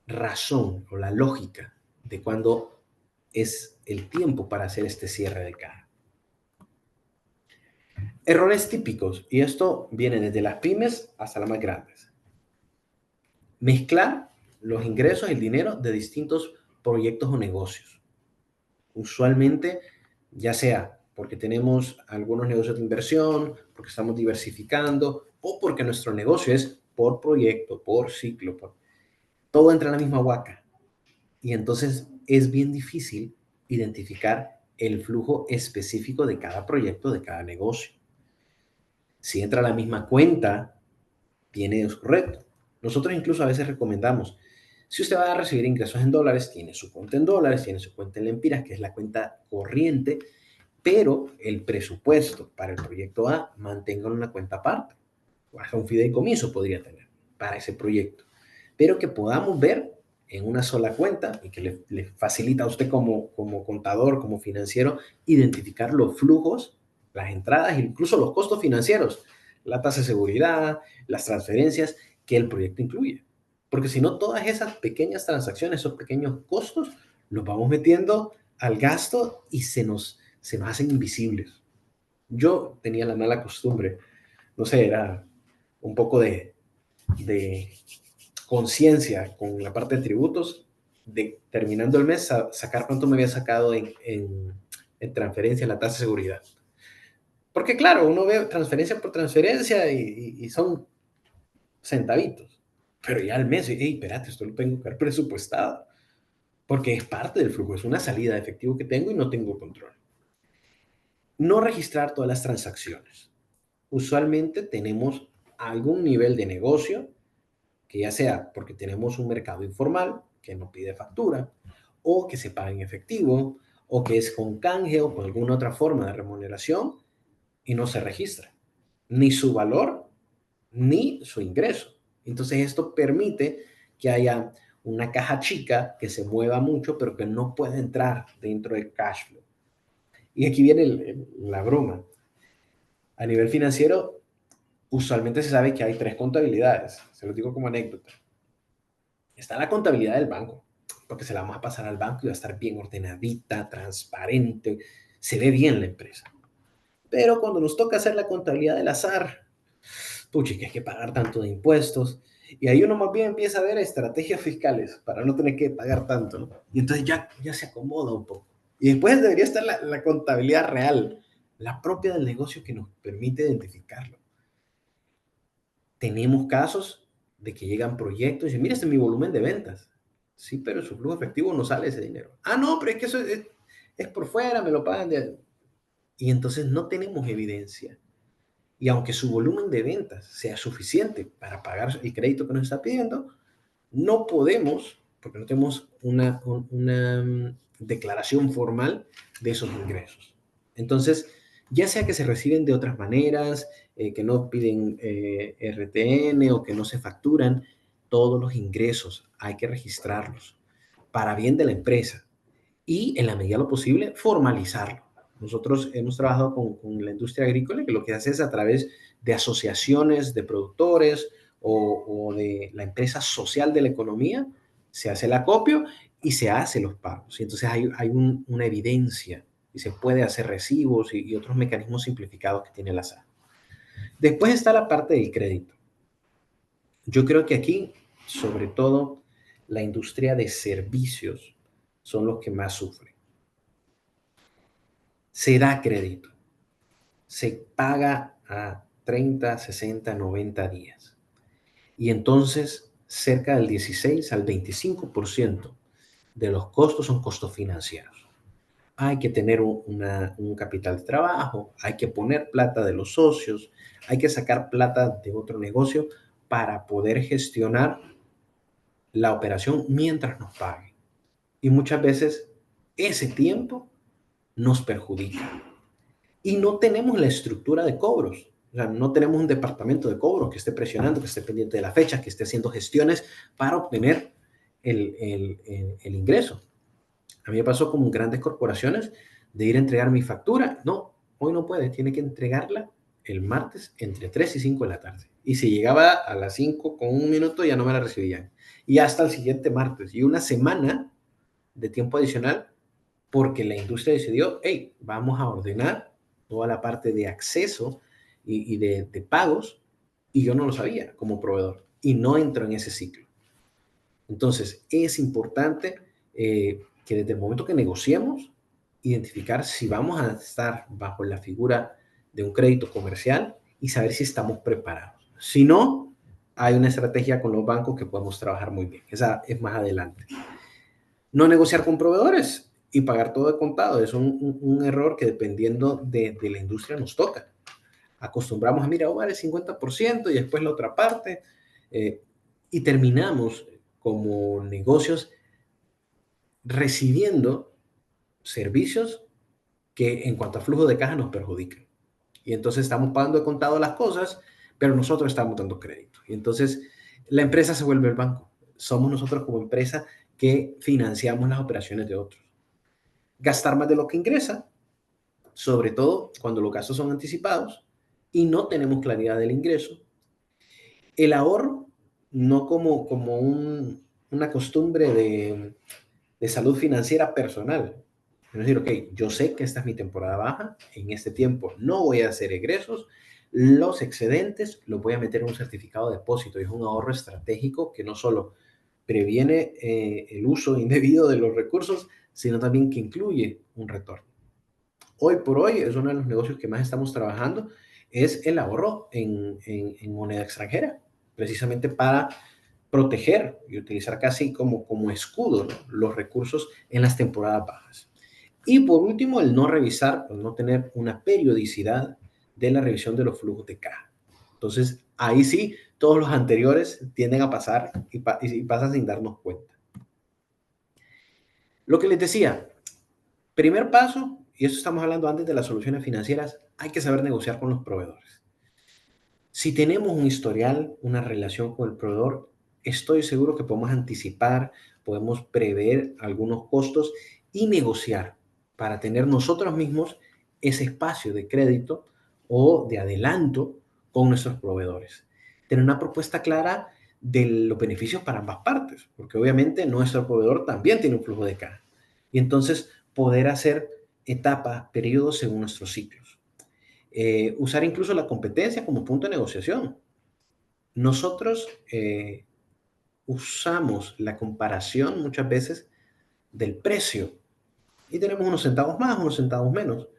razón o la lógica de cuándo es el tiempo para hacer este cierre de caja. Errores típicos, y esto viene desde las pymes hasta las más grandes. Mezclar los ingresos y el dinero de distintos proyectos o negocios. Usualmente, ya sea porque tenemos algunos negocios de inversión, porque estamos diversificando o porque nuestro negocio es por proyecto, por ciclo, todo entra en la misma huaca. Y entonces es bien difícil identificar el flujo específico de cada proyecto, de cada negocio. Si entra a la misma cuenta, tiene es correcto. Nosotros incluso a veces recomendamos, si usted va a recibir ingresos en dólares, tiene su cuenta en dólares, tiene su cuenta en lempiras, que es la cuenta corriente, pero el presupuesto para el proyecto A, mantenga una cuenta aparte. O hasta un fideicomiso podría tener para ese proyecto. Pero que podamos ver en una sola cuenta y que le facilita a usted como contador, como financiero, identificar los flujos, las entradas, incluso los costos financieros, la tasa de seguridad, las transferencias que el proyecto incluye. Porque si no, todas esas pequeñas transacciones, esos pequeños costos, los vamos metiendo al gasto y se nos hacen invisibles. Yo tenía la mala costumbre, no sé, era un poco de conciencia con la parte de tributos, de terminando el mes, sacar cuánto me había sacado en transferencia, la tasa de seguridad. Porque claro, uno ve transferencia por transferencia y son centavitos. Pero ya al mes, hey, espérate, esto lo tengo que haber presupuestado. Porque es parte del flujo, es una salida de efectivo que tengo y no tengo control. No registrar todas las transacciones. Usualmente tenemos algún nivel de negocio, que ya sea porque tenemos un mercado informal que no pide factura, o que se paga en efectivo, o que es con canje o con alguna otra forma de remuneración y no se registra ni su valor ni su ingreso. Entonces esto permite que haya una caja chica que se mueva mucho, pero que no puede entrar dentro del cash flow. Y aquí viene la broma. A nivel financiero, usualmente se sabe que hay tres contabilidades. Se lo digo como anécdota. Está la contabilidad del banco, porque se la vamos a pasar al banco y va a estar bien ordenadita, transparente, se ve bien la empresa. Pero cuando nos toca hacer la contabilidad del azar, puchi, que hay que pagar tanto de impuestos. Y ahí uno más bien empieza a ver estrategias fiscales para no tener que pagar tanto, ¿no? Y entonces ya se acomoda un poco. Y después debería estar la contabilidad real, la propia del negocio que nos permite identificarlo. Tenemos casos de que llegan proyectos y dicen, mira, este es mi volumen de ventas. Sí, pero en su flujo efectivo no sale ese dinero. Ah, no, pero es que eso es por fuera, me lo pagan de... Y entonces no tenemos evidencia. Y aunque su volumen de ventas sea suficiente para pagar el crédito que nos está pidiendo, no podemos, porque no tenemos una declaración formal de esos ingresos. Entonces, ya sea que se reciben de otras maneras, que no piden RTN o que no se facturan, todos los ingresos hay que registrarlos para bien de la empresa y en la medida de lo posible formalizarlo. Nosotros hemos trabajado con la industria agrícola que lo que hace es a través de asociaciones de productores o de la empresa social de la economía, se hace el acopio y se hace los pagos. Y entonces hay una evidencia y se puede hacer recibos y otros mecanismos simplificados que tiene la SAT. Después está la parte del crédito. Yo creo que aquí, sobre todo, la industria de servicios son los que más sufren. Se da crédito. se paga a 30, 60, 90 días. Y entonces cerca del 16 al 25% de los costos son costos financieros. Hay que tener un capital de trabajo, hay que poner plata de los socios, hay que sacar plata de otro negocio para poder gestionar la operación mientras nos paguen. Y muchas veces ese tiempo nos perjudica. Y no tenemos la estructura de cobros. O sea, no tenemos un departamento de cobros que esté presionando, que esté pendiente de la fecha, que esté haciendo gestiones para obtener el ingreso. A mí me pasó con grandes corporaciones de ir a entregar mi factura. No, hoy no puede, tiene que entregarla el martes entre 3 y 5 de la tarde. Y si llegaba a las 5 con un minuto, ya no me la recibían. Y hasta el siguiente martes. Y una semana de tiempo adicional porque la industria decidió, hey, vamos a ordenar toda la parte de acceso y de pagos, y yo no lo sabía como proveedor, y no entro en ese ciclo. Entonces, es importante que desde el momento que negociemos, identificar si vamos a estar bajo la figura de un crédito comercial y saber si estamos preparados. Si no, hay una estrategia con los bancos que podemos trabajar muy bien. Esa es más adelante. No negociar con proveedores y pagar todo de contado. Es un error que dependiendo de la industria nos toca. Acostumbramos a, mira, vale el 50% y después la otra parte. Y terminamos como negocios recibiendo servicios que en cuanto a flujo de caja nos perjudican. Y entonces estamos pagando de contado las cosas, pero nosotros estamos dando crédito. Y entonces la empresa se vuelve el banco. Somos nosotros como empresa que financiamos las operaciones de otros. Gastar más de lo que ingresa, sobre todo cuando los gastos son anticipados y no tenemos claridad del ingreso. El ahorro, no como una costumbre de salud financiera personal. Es decir, ok, yo sé que esta es mi temporada baja, en este tiempo no voy a hacer egresos, los excedentes los voy a meter en un certificado de depósito y es un ahorro estratégico que no solo previene el uso indebido de los recursos, sino también que incluye un retorno. Hoy por hoy es uno de los negocios que más estamos trabajando, es el ahorro en moneda extranjera, precisamente para proteger y utilizar casi como escudo, ¿no?, los recursos en las temporadas bajas. Y por último, el no revisar, el no tener una periodicidad de la revisión de los flujos de caja. Entonces, ahí sí, todos los anteriores tienden a pasar y pasan sin darnos cuenta. Lo que les decía, primer paso, y eso estamos hablando antes de las soluciones financieras, hay que saber negociar con los proveedores. Si tenemos un historial, una relación con el proveedor, estoy seguro que podemos anticipar, podemos prever algunos costos y negociar para tener nosotros mismos ese espacio de crédito o de adelanto con nuestros proveedores. Tener una propuesta clara de los beneficios para ambas partes, porque obviamente nuestro proveedor también tiene un flujo de caja. Y entonces poder hacer etapas, periodos según nuestros ciclos. Usar incluso la competencia como punto de negociación. Nosotros usamos la comparación muchas veces del precio y tenemos unos centavos más, unos centavos menos,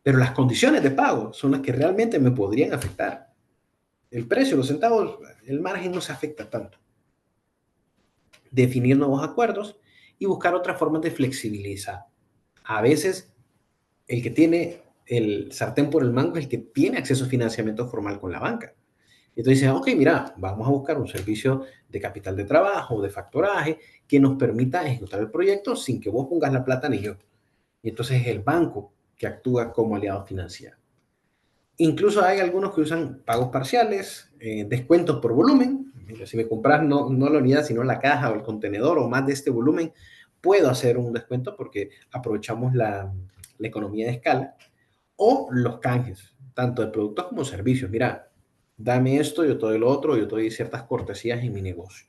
pero las condiciones de pago son las que realmente me podrían afectar. El precio, los centavos, el margen no se afecta tanto. Definir nuevos acuerdos y buscar otras formas de flexibilizar. A veces el que tiene el sartén por el mango es el que tiene acceso a financiamiento formal con la banca. Entonces dicen, ok, mira, vamos a buscar un servicio de capital de trabajo, de factoraje, que nos permita ejecutar el proyecto sin que vos pongas la plata ni yo. Y entonces es el banco que actúa como aliado financiero. Incluso hay algunos que usan pagos parciales, descuentos por volumen. Mira, si me compras no la unidad, sino la caja o el contenedor o más de este volumen, puedo hacer un descuento porque aprovechamos la economía de escala. O los canjes, tanto de productos como servicios. Mira, dame esto, yo te doy lo otro, yo te doy ciertas cortesías en mi negocio.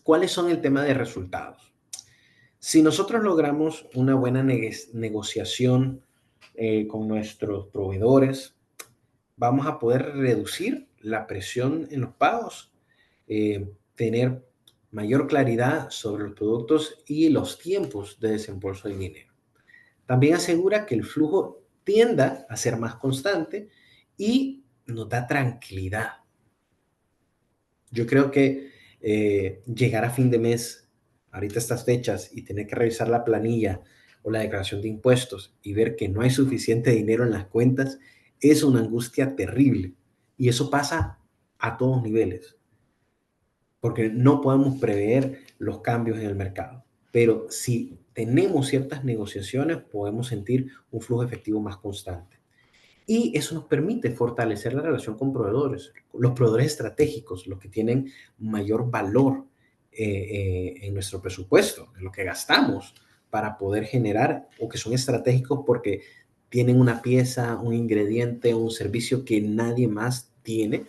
¿Cuáles son el tema de resultados? Si nosotros logramos una buena negociación con nuestros proveedores, vamos a poder reducir la presión en los pagos, tener mayor claridad sobre los productos y los tiempos de desembolso del dinero. También asegura que el flujo tienda a ser más constante y nos da tranquilidad. Yo creo que llegar a fin de mes, ahorita estas fechas, y tener que revisar la planilla o la declaración de impuestos y ver que no hay suficiente dinero en las cuentas es una angustia terrible. Y eso pasa a todos niveles, porque no podemos prever los cambios en el mercado. Pero si tenemos ciertas negociaciones, podemos sentir un flujo efectivo más constante. Y eso nos permite fortalecer la relación con proveedores, los proveedores estratégicos, los que tienen mayor valor en nuestro presupuesto, en lo que gastamos para poder generar, o que son estratégicos porque tienen una pieza, un ingrediente, un servicio que nadie más tiene,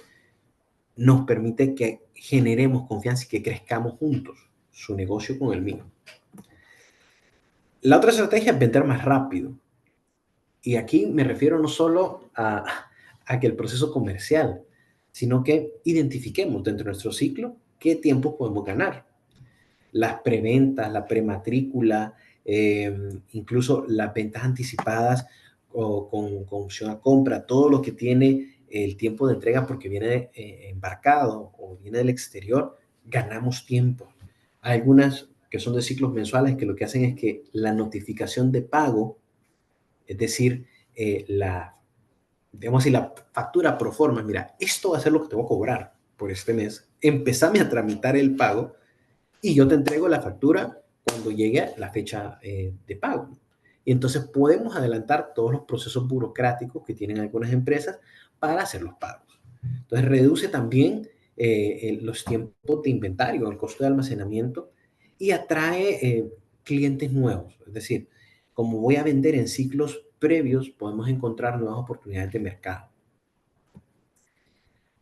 nos permite que generemos confianza y que crezcamos juntos, su negocio con el mío. La otra estrategia es vender más rápido. Y aquí me refiero no solo a que el proceso comercial, sino que identifiquemos dentro de nuestro ciclo qué tiempo podemos ganar. Las preventas, la prematrícula, incluso las ventas anticipadas o con opción a compra, todo lo que tiene el tiempo de entrega porque viene embarcado o viene del exterior, ganamos tiempo. Hay algunas que son de ciclos mensuales que lo que hacen es que la notificación de pago, es decir, digamos así, la factura pro forma, mira, esto va a ser lo que te voy a cobrar por este mes, empezame a tramitar el pago y yo te entrego la factura cuando llegue la fecha de pago. Y entonces podemos adelantar todos los procesos burocráticos que tienen algunas empresas para hacer los pagos. Entonces reduce también los tiempos de inventario, el costo de almacenamiento y atrae clientes nuevos. Es decir, como voy a vender en ciclos previos, podemos encontrar nuevas oportunidades de mercado.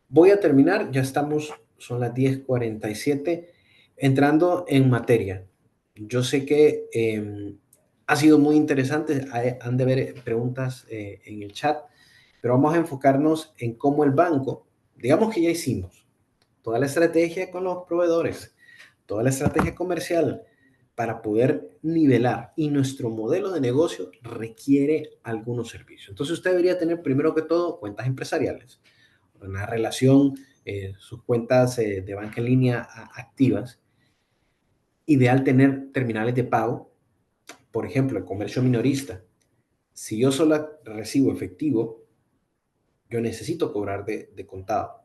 Voy a terminar, ya estamos, son las 10:47, entrando en materia. Yo sé que ha sido muy interesante, han de haber preguntas en el chat, pero vamos a enfocarnos en cómo el banco, digamos que ya hicimos toda la estrategia con los proveedores, toda la estrategia comercial para poder nivelar, y nuestro modelo de negocio requiere algunos servicios. Entonces usted debería tener primero que todo cuentas empresariales, una relación, sus cuentas de banca en línea activas. Ideal tener terminales de pago, por ejemplo, el comercio minorista. Si yo solo recibo efectivo, yo necesito cobrar de contado.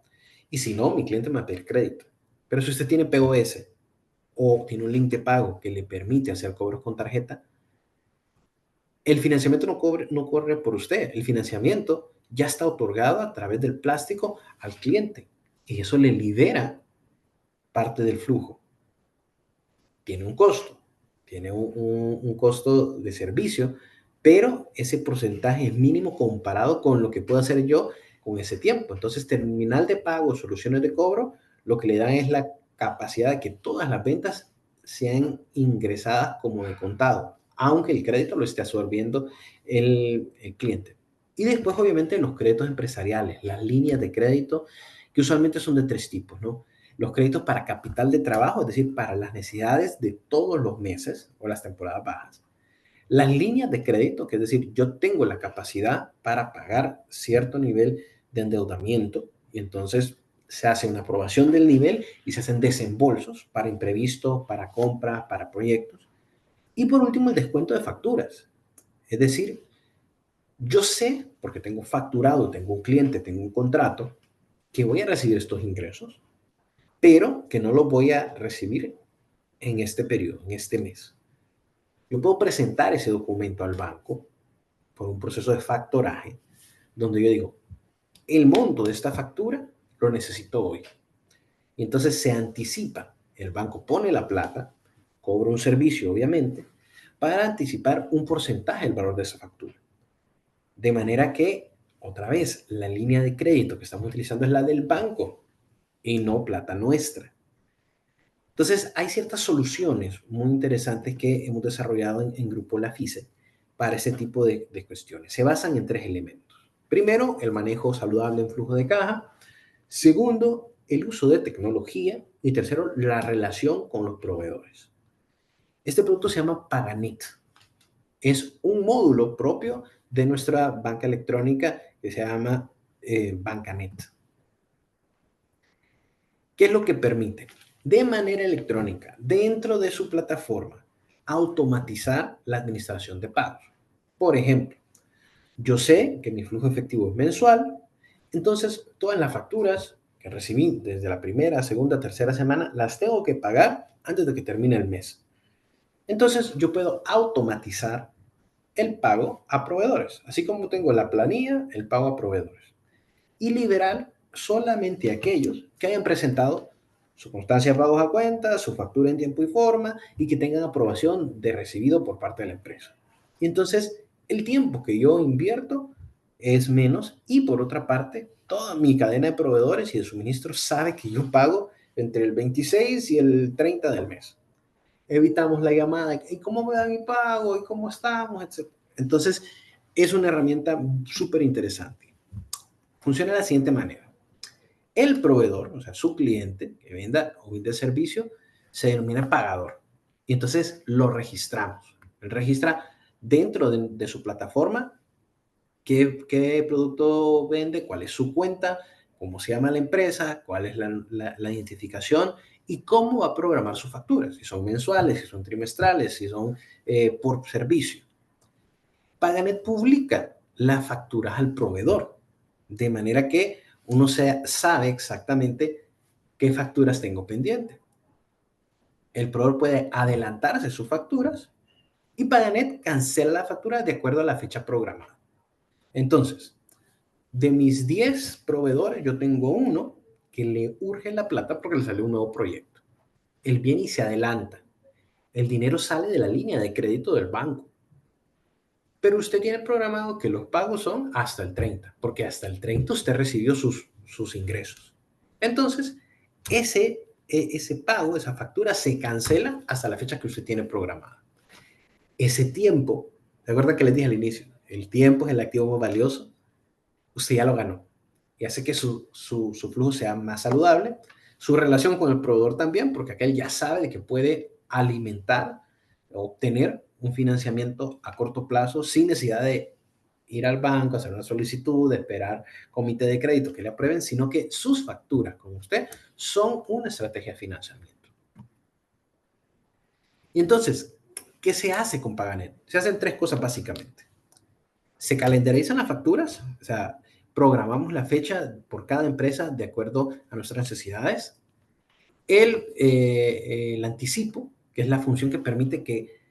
Y si no, mi cliente me va a pedir crédito. Pero si usted tiene POS o tiene un link de pago que le permite hacer cobros con tarjeta, el financiamiento no corre por usted. El financiamiento ya está otorgado a través del plástico al cliente. Y eso le libera parte del flujo. Tiene un costo, tiene un costo de servicio, pero ese porcentaje es mínimo comparado con lo que puedo hacer yo con ese tiempo. Entonces, terminal de pago, soluciones de cobro, lo que le dan es la capacidad de que todas las ventas sean ingresadas como de contado, aunque el crédito lo esté absorbiendo el cliente. Y después, obviamente, los créditos empresariales, las líneas de crédito, que usualmente son de tres tipos, ¿no? Los créditos para capital de trabajo, es decir, para las necesidades de todos los meses o las temporadas bajas. Las líneas de crédito, que es decir, yo tengo la capacidad para pagar cierto nivel de endeudamiento y entonces se hace una aprobación del nivel y se hacen desembolsos para imprevisto, para compra, para proyectos. Y por último, el descuento de facturas. Es decir, yo sé, porque tengo facturado, tengo un cliente, tengo un contrato, que voy a recibir estos ingresos, pero que no lo voy a recibir en este periodo, en este mes. Yo puedo presentar ese documento al banco por un proceso de factoraje, donde yo digo, el monto de esta factura lo necesito hoy. Y entonces se anticipa, el banco pone la plata, cobra un servicio, obviamente, para anticipar un porcentaje del valor de esa factura. De manera que, otra vez, la línea de crédito que estamos utilizando es la del banco y no plata nuestra. Entonces, hay ciertas soluciones muy interesantes que hemos desarrollado en Grupo La FICE para ese tipo de cuestiones. Se basan en tres elementos. Primero, el manejo saludable en flujo de caja. Segundo, el uso de tecnología. Y tercero, la relación con los proveedores. Este producto se llama Paganet. Es un módulo propio de nuestra banca electrónica que se llama Bancanet. ¿Qué es lo que permite? De manera electrónica, dentro de su plataforma, automatizar la administración de pagos. Por ejemplo, yo sé que mi flujo efectivo es mensual, entonces todas las facturas que recibí desde la primera, segunda, tercera semana las tengo que pagar antes de que termine el mes. Entonces yo puedo automatizar el pago a proveedores, así como tengo la planilla, el pago a proveedores, y liberar solamente aquellos que hayan presentado su constancia de pagos a cuenta, su factura en tiempo y forma y que tengan aprobación de recibido por parte de la empresa. Y entonces el tiempo que yo invierto es menos y por otra parte, toda mi cadena de proveedores y de suministros sabe que yo pago entre el 26 y el 30 del mes. Evitamos la llamada, ¿y cómo me da mi pago? ¿Y cómo estamos? Etcétera. Entonces, es una herramienta súper interesante. Funciona de la siguiente manera. El proveedor, o sea, su cliente que venda o vende el servicio, se denomina pagador. Y entonces lo registramos. Él registra dentro de su plataforma qué producto vende, cuál es su cuenta, cómo se llama la empresa, cuál es la identificación y cómo va a programar sus facturas, si son mensuales, si son trimestrales, si son por servicio. Paganet publica las facturas al proveedor, de manera que uno sabe exactamente qué facturas tengo pendiente. El proveedor puede adelantarse sus facturas y Paganet cancela la factura de acuerdo a la fecha programada. Entonces, de mis 10 proveedores, yo tengo uno que le urge la plata porque le sale un nuevo proyecto. Él viene y se adelanta. El dinero sale de la línea de crédito del banco. Pero usted tiene programado que los pagos son hasta el 30, porque hasta el 30 usted recibió sus ingresos. Entonces, ese pago, esa factura se cancela hasta la fecha que usted tiene programada. Ese tiempo, ¿se acuerda que les dije al inicio? El tiempo es el activo más valioso. Usted ya lo ganó y hace que su flujo sea más saludable, su relación con el proveedor también, porque aquel ya sabe de que puede alimentar o obtener un financiamiento a corto plazo sin necesidad de ir al banco, hacer una solicitud, de esperar comité de crédito que le aprueben, sino que sus facturas con usted son una estrategia de financiamiento. Y entonces, ¿qué se hace con Paganet? Se hacen tres cosas básicamente. Se calendarizan las facturas, o sea, programamos la fecha por cada empresa de acuerdo a nuestras necesidades. El anticipo, que es la función que permite que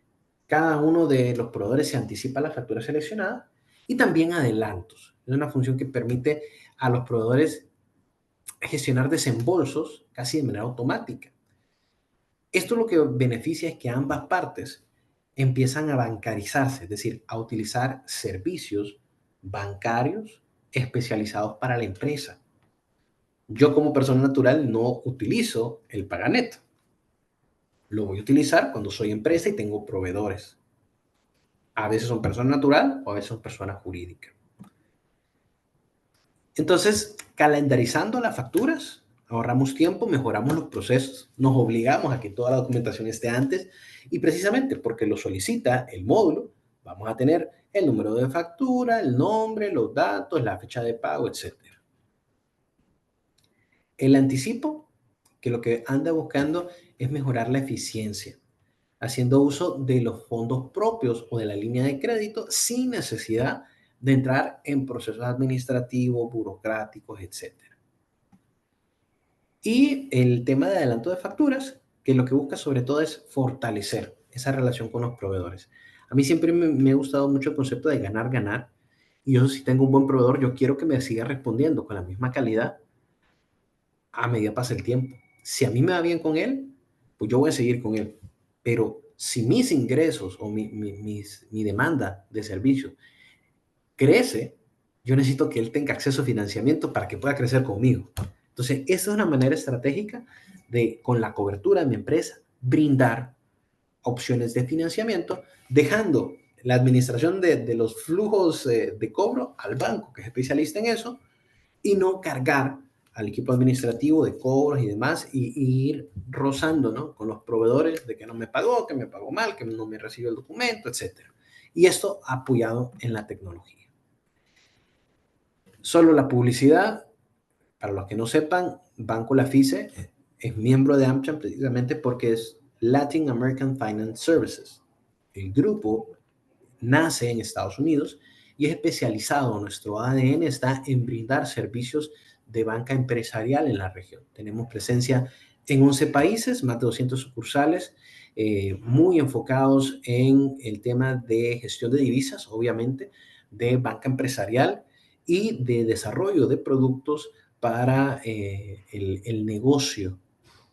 cada uno de los proveedores se anticipa la factura seleccionada. Y también adelantos. Es una función que permite a los proveedores gestionar desembolsos casi de manera automática. Esto lo que beneficia es que ambas partes empiezan a bancarizarse, es decir, a utilizar servicios bancarios especializados para la empresa. Yo como persona natural no utilizo el Paganet. Lo voy a utilizar cuando soy empresa y tengo proveedores. A veces son persona natural o a veces son persona jurídica. Entonces, calendarizando las facturas, ahorramos tiempo, mejoramos los procesos, nos obligamos a que toda la documentación esté antes y precisamente porque lo solicita el módulo, vamos a tener el número de factura, el nombre, los datos, la fecha de pago, etc. El anticipo, que lo que anda buscando es mejorar la eficiencia, haciendo uso de los fondos propios o de la línea de crédito sin necesidad de entrar en procesos administrativos, burocráticos, etc. Y el tema de adelanto de facturas, que lo que busca sobre todo es fortalecer esa relación con los proveedores. A mí siempre me ha gustado mucho el concepto de ganar, ganar. Y yo si tengo un buen proveedor, yo quiero que me siga respondiendo con la misma calidad a medida pasa el tiempo. Si a mí me va bien con él, pues yo voy a seguir con él. Pero si mis ingresos o mi demanda de servicio crece, yo necesito que él tenga acceso a financiamiento para que pueda crecer conmigo. Entonces, esa es una manera estratégica de, con la cobertura de mi empresa, brindar opciones de financiamiento, dejando la administración de los flujos de cobro al banco, que es especialista en eso, y no cargar al equipo administrativo de cobros y demás y ir rozando, ¿no?, con los proveedores de que no me pagó, que me pagó mal, que no me recibió el documento, etcétera. Y esto apoyado en la tecnología. Solo la publicidad, para los que no sepan, Banco Lafice es miembro de AmCham precisamente porque es Latin American Finance Services. El grupo nace en Estados Unidos y es especializado. Nuestro ADN está en brindar servicios de banca empresarial en la región. Tenemos presencia en 11 países, más de 200 sucursales, muy enfocados en el tema de gestión de divisas, obviamente, de banca empresarial y de desarrollo de productos para el negocio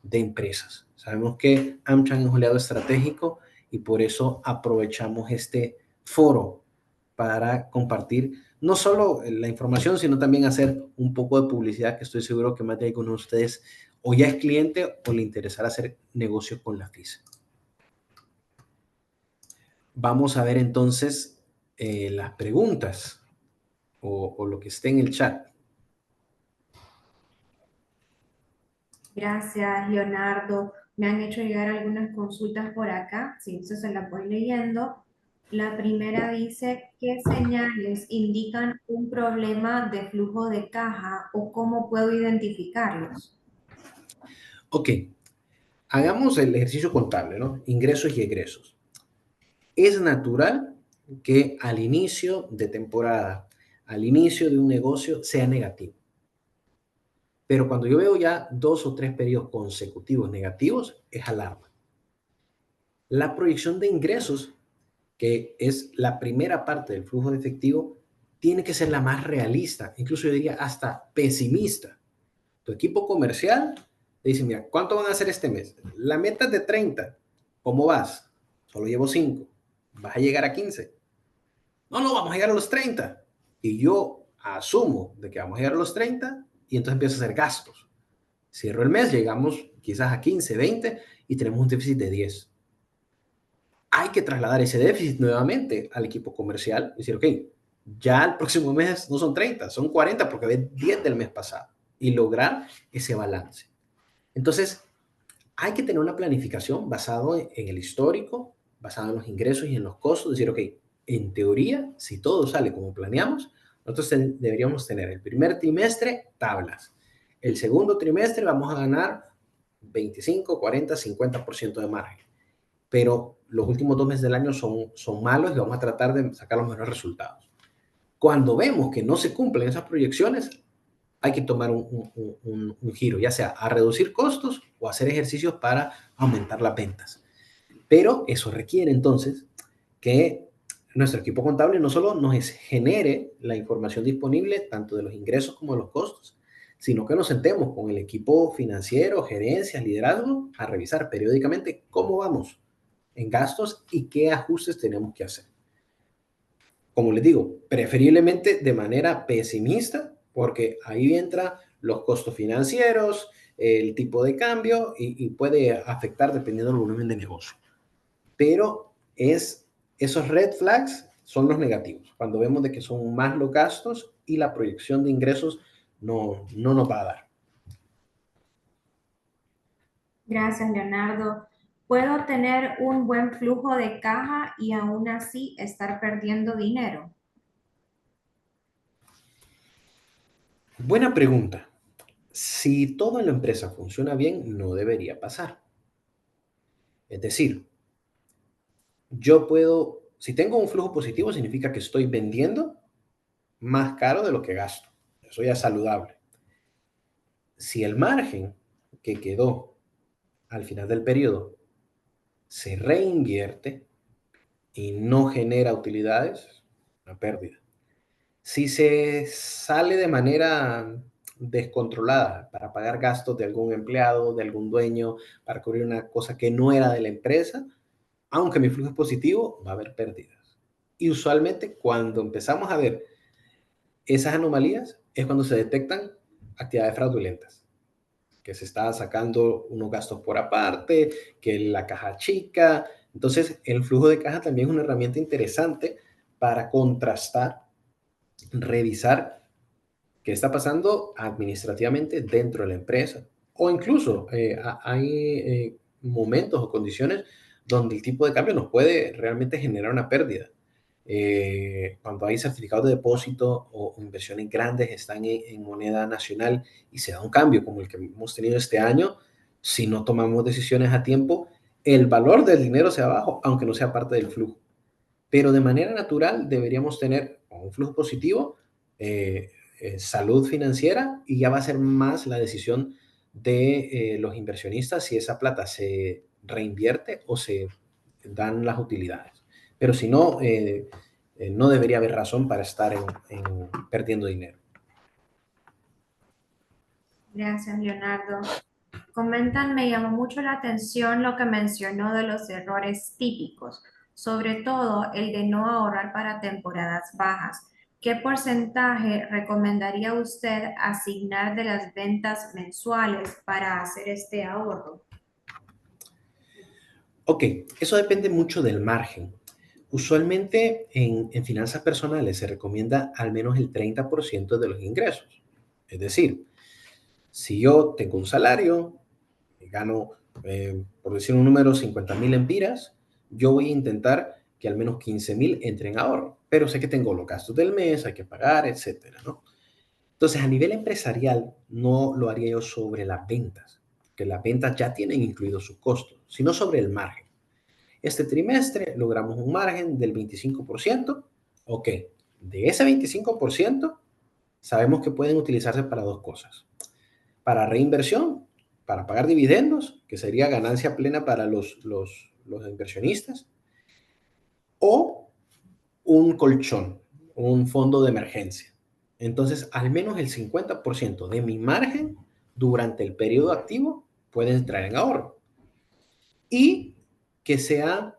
de empresas. Sabemos que AmCham es un aliado estratégico y por eso aprovechamos este foro para compartir no solo la información, sino también hacer un poco de publicidad, que estoy seguro que más de alguno de ustedes o ya es cliente o le interesará hacer negocio con la FISA. Vamos a ver entonces las preguntas o lo que esté en el chat. Gracias, Leonardo. Me han hecho llegar algunas consultas por acá, si eso se las voy leyendo. La primera dice, ¿qué señales indican un problema de flujo de caja o cómo puedo identificarlos? Ok, hagamos el ejercicio contable, ¿no? Ingresos y egresos. Es natural que al inicio de temporada, al inicio de un negocio, sea negativo. Pero cuando yo veo ya 2 o 3 periodos consecutivos negativos, es alarma. La proyección de ingresos, que es la primera parte del flujo de efectivo, tiene que ser la más realista, incluso yo diría hasta pesimista. Tu equipo comercial te dice, mira, ¿cuánto van a hacer este mes? La meta es de 30. ¿Cómo vas? Solo llevo 5. ¿Vas a llegar a 15? No, no, vamos a llegar a los 30. Y yo asumo de que vamos a llegar a los 30 y entonces empiezo a hacer gastos. Cierro el mes, llegamos quizás a 15, 20 y tenemos un déficit de 10. Hay que trasladar ese déficit nuevamente al equipo comercial y decir, ok, ya el próximo mes no son 30, son 40 porque ves 10 del mes pasado y lograr ese balance. Entonces, hay que tener una planificación basado en el histórico, basado en los ingresos y en los costos. Decir, ok, en teoría, si todo sale como planeamos, nosotros deberíamos tener el primer trimestre tablas. El segundo trimestre vamos a ganar 25, 40, 50% de margen. Pero los últimos 2 meses del año son malos y vamos a tratar de sacar los mejores resultados. Cuando vemos que no se cumplen esas proyecciones, hay que tomar un giro, ya sea a reducir costos o hacer ejercicios para aumentar las ventas. Pero eso requiere entonces que nuestro equipo contable no solo nos genere la información disponible, tanto de los ingresos como de los costos, sino que nos sentemos con el equipo financiero, gerencias, liderazgo, a revisar periódicamente cómo vamos en gastos y qué ajustes tenemos que hacer. Como les digo, preferiblemente de manera pesimista, porque ahí entra los costos financieros, el tipo de cambio y puede afectar dependiendo del volumen de negocio. Pero esos red flags son los negativos, cuando vemos de que son más los gastos y la proyección de ingresos no nos va a dar. Gracias, Leonardo. ¿Puedo tener un buen flujo de caja y aún así estar perdiendo dinero? Buena pregunta. Si todo en la empresa funciona bien, no debería pasar. Es decir, si tengo un flujo positivo, significa que estoy vendiendo más caro de lo que gasto. Eso ya es saludable. Si el margen que quedó al final del periodo se reinvierte y no genera utilidades, una pérdida. Si se sale de manera descontrolada para pagar gastos de algún empleado, de algún dueño, para cubrir una cosa que no era de la empresa, aunque mi flujo es positivo, va a haber pérdidas. Y usualmente cuando empezamos a ver esas anomalías es cuando se detectan actividades fraudulentas, que se está sacando unos gastos por aparte, que la caja chica. Entonces, el flujo de caja también es una herramienta interesante para contrastar, revisar qué está pasando administrativamente dentro de la empresa. O incluso hay momentos o condiciones donde el tipo de cambio nos puede realmente generar una pérdida. cuando hay certificados de depósito o inversiones grandes están en moneda nacional y se da un cambio como el que hemos tenido este año, si no tomamos decisiones a tiempo, el valor del dinero se va abajo, aunque no sea parte del flujo. Pero de manera natural deberíamos tener un flujo positivo, salud financiera, y ya va a ser más la decisión de los inversionistas si esa plata se reinvierte o se dan las utilidades. Pero si no, no debería haber razón para estar perdiendo dinero. Gracias, Leonardo. Comentan, me llamó mucho la atención lo que mencionó de los errores típicos, sobre todo el de no ahorrar para temporadas bajas. ¿Qué porcentaje recomendaría usted asignar de las ventas mensuales para hacer este ahorro? Ok, eso depende mucho del margen. Usualmente en finanzas personales se recomienda al menos el 30% de los ingresos. Es decir, si yo tengo un salario, gano, por decir un número, 50,000 empiras, yo voy a intentar que al menos 15,000 entren en ahorro. Pero sé que tengo los gastos del mes, hay que pagar, etcétera, ¿no? Entonces, a nivel empresarial, no lo haría yo sobre las ventas, que las ventas ya tienen incluidos sus costos, sino sobre el margen. Este trimestre logramos un margen del 25%. Ok, de ese 25%, sabemos que pueden utilizarse para dos cosas. Para reinversión, para pagar dividendos, que sería ganancia plena para los inversionistas, o un colchón, un fondo de emergencia. Entonces, al menos el 50% de mi margen durante el periodo activo puede entrar en ahorro. Y que sea,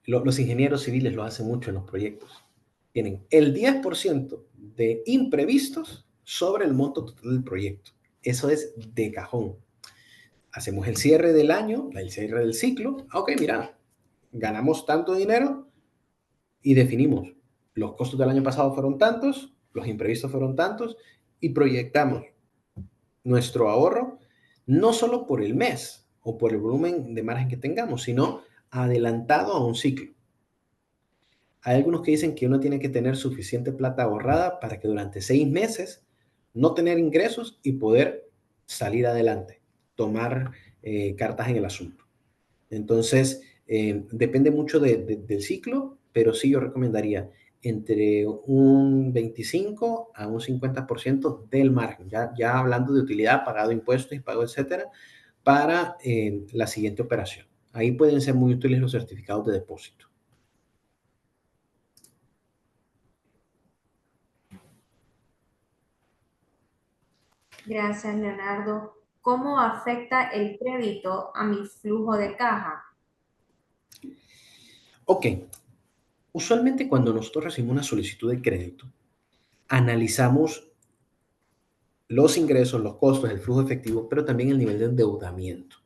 los ingenieros civiles lo hacen mucho en los proyectos. Tienen el 10% de imprevistos sobre el monto total del proyecto. Eso es de cajón. Hacemos el cierre del año, el cierre del ciclo. Ok, mira, ganamos tanto dinero y definimos. Los costos del año pasado fueron tantos, los imprevistos fueron tantos y proyectamos nuestro ahorro no solo por el mes o por el volumen de margen que tengamos, sino adelantado a un ciclo. Hay algunos que dicen que uno tiene que tener suficiente plata ahorrada para que durante 6 meses no tener ingresos y poder salir adelante, tomar cartas en el asunto. Entonces, depende mucho del ciclo, pero sí yo recomendaría entre un 25 a un 50% del margen, ya hablando de utilidad, pagado impuestos y pago, etcétera, para la siguiente operación. Ahí pueden ser muy útiles los certificados de depósito. Gracias, Leonardo. ¿Cómo afecta el crédito a mi flujo de caja? Ok, usualmente cuando nosotros recibimos una solicitud de crédito, analizamos los ingresos, los costos, el flujo efectivo, pero también el nivel de endeudamiento.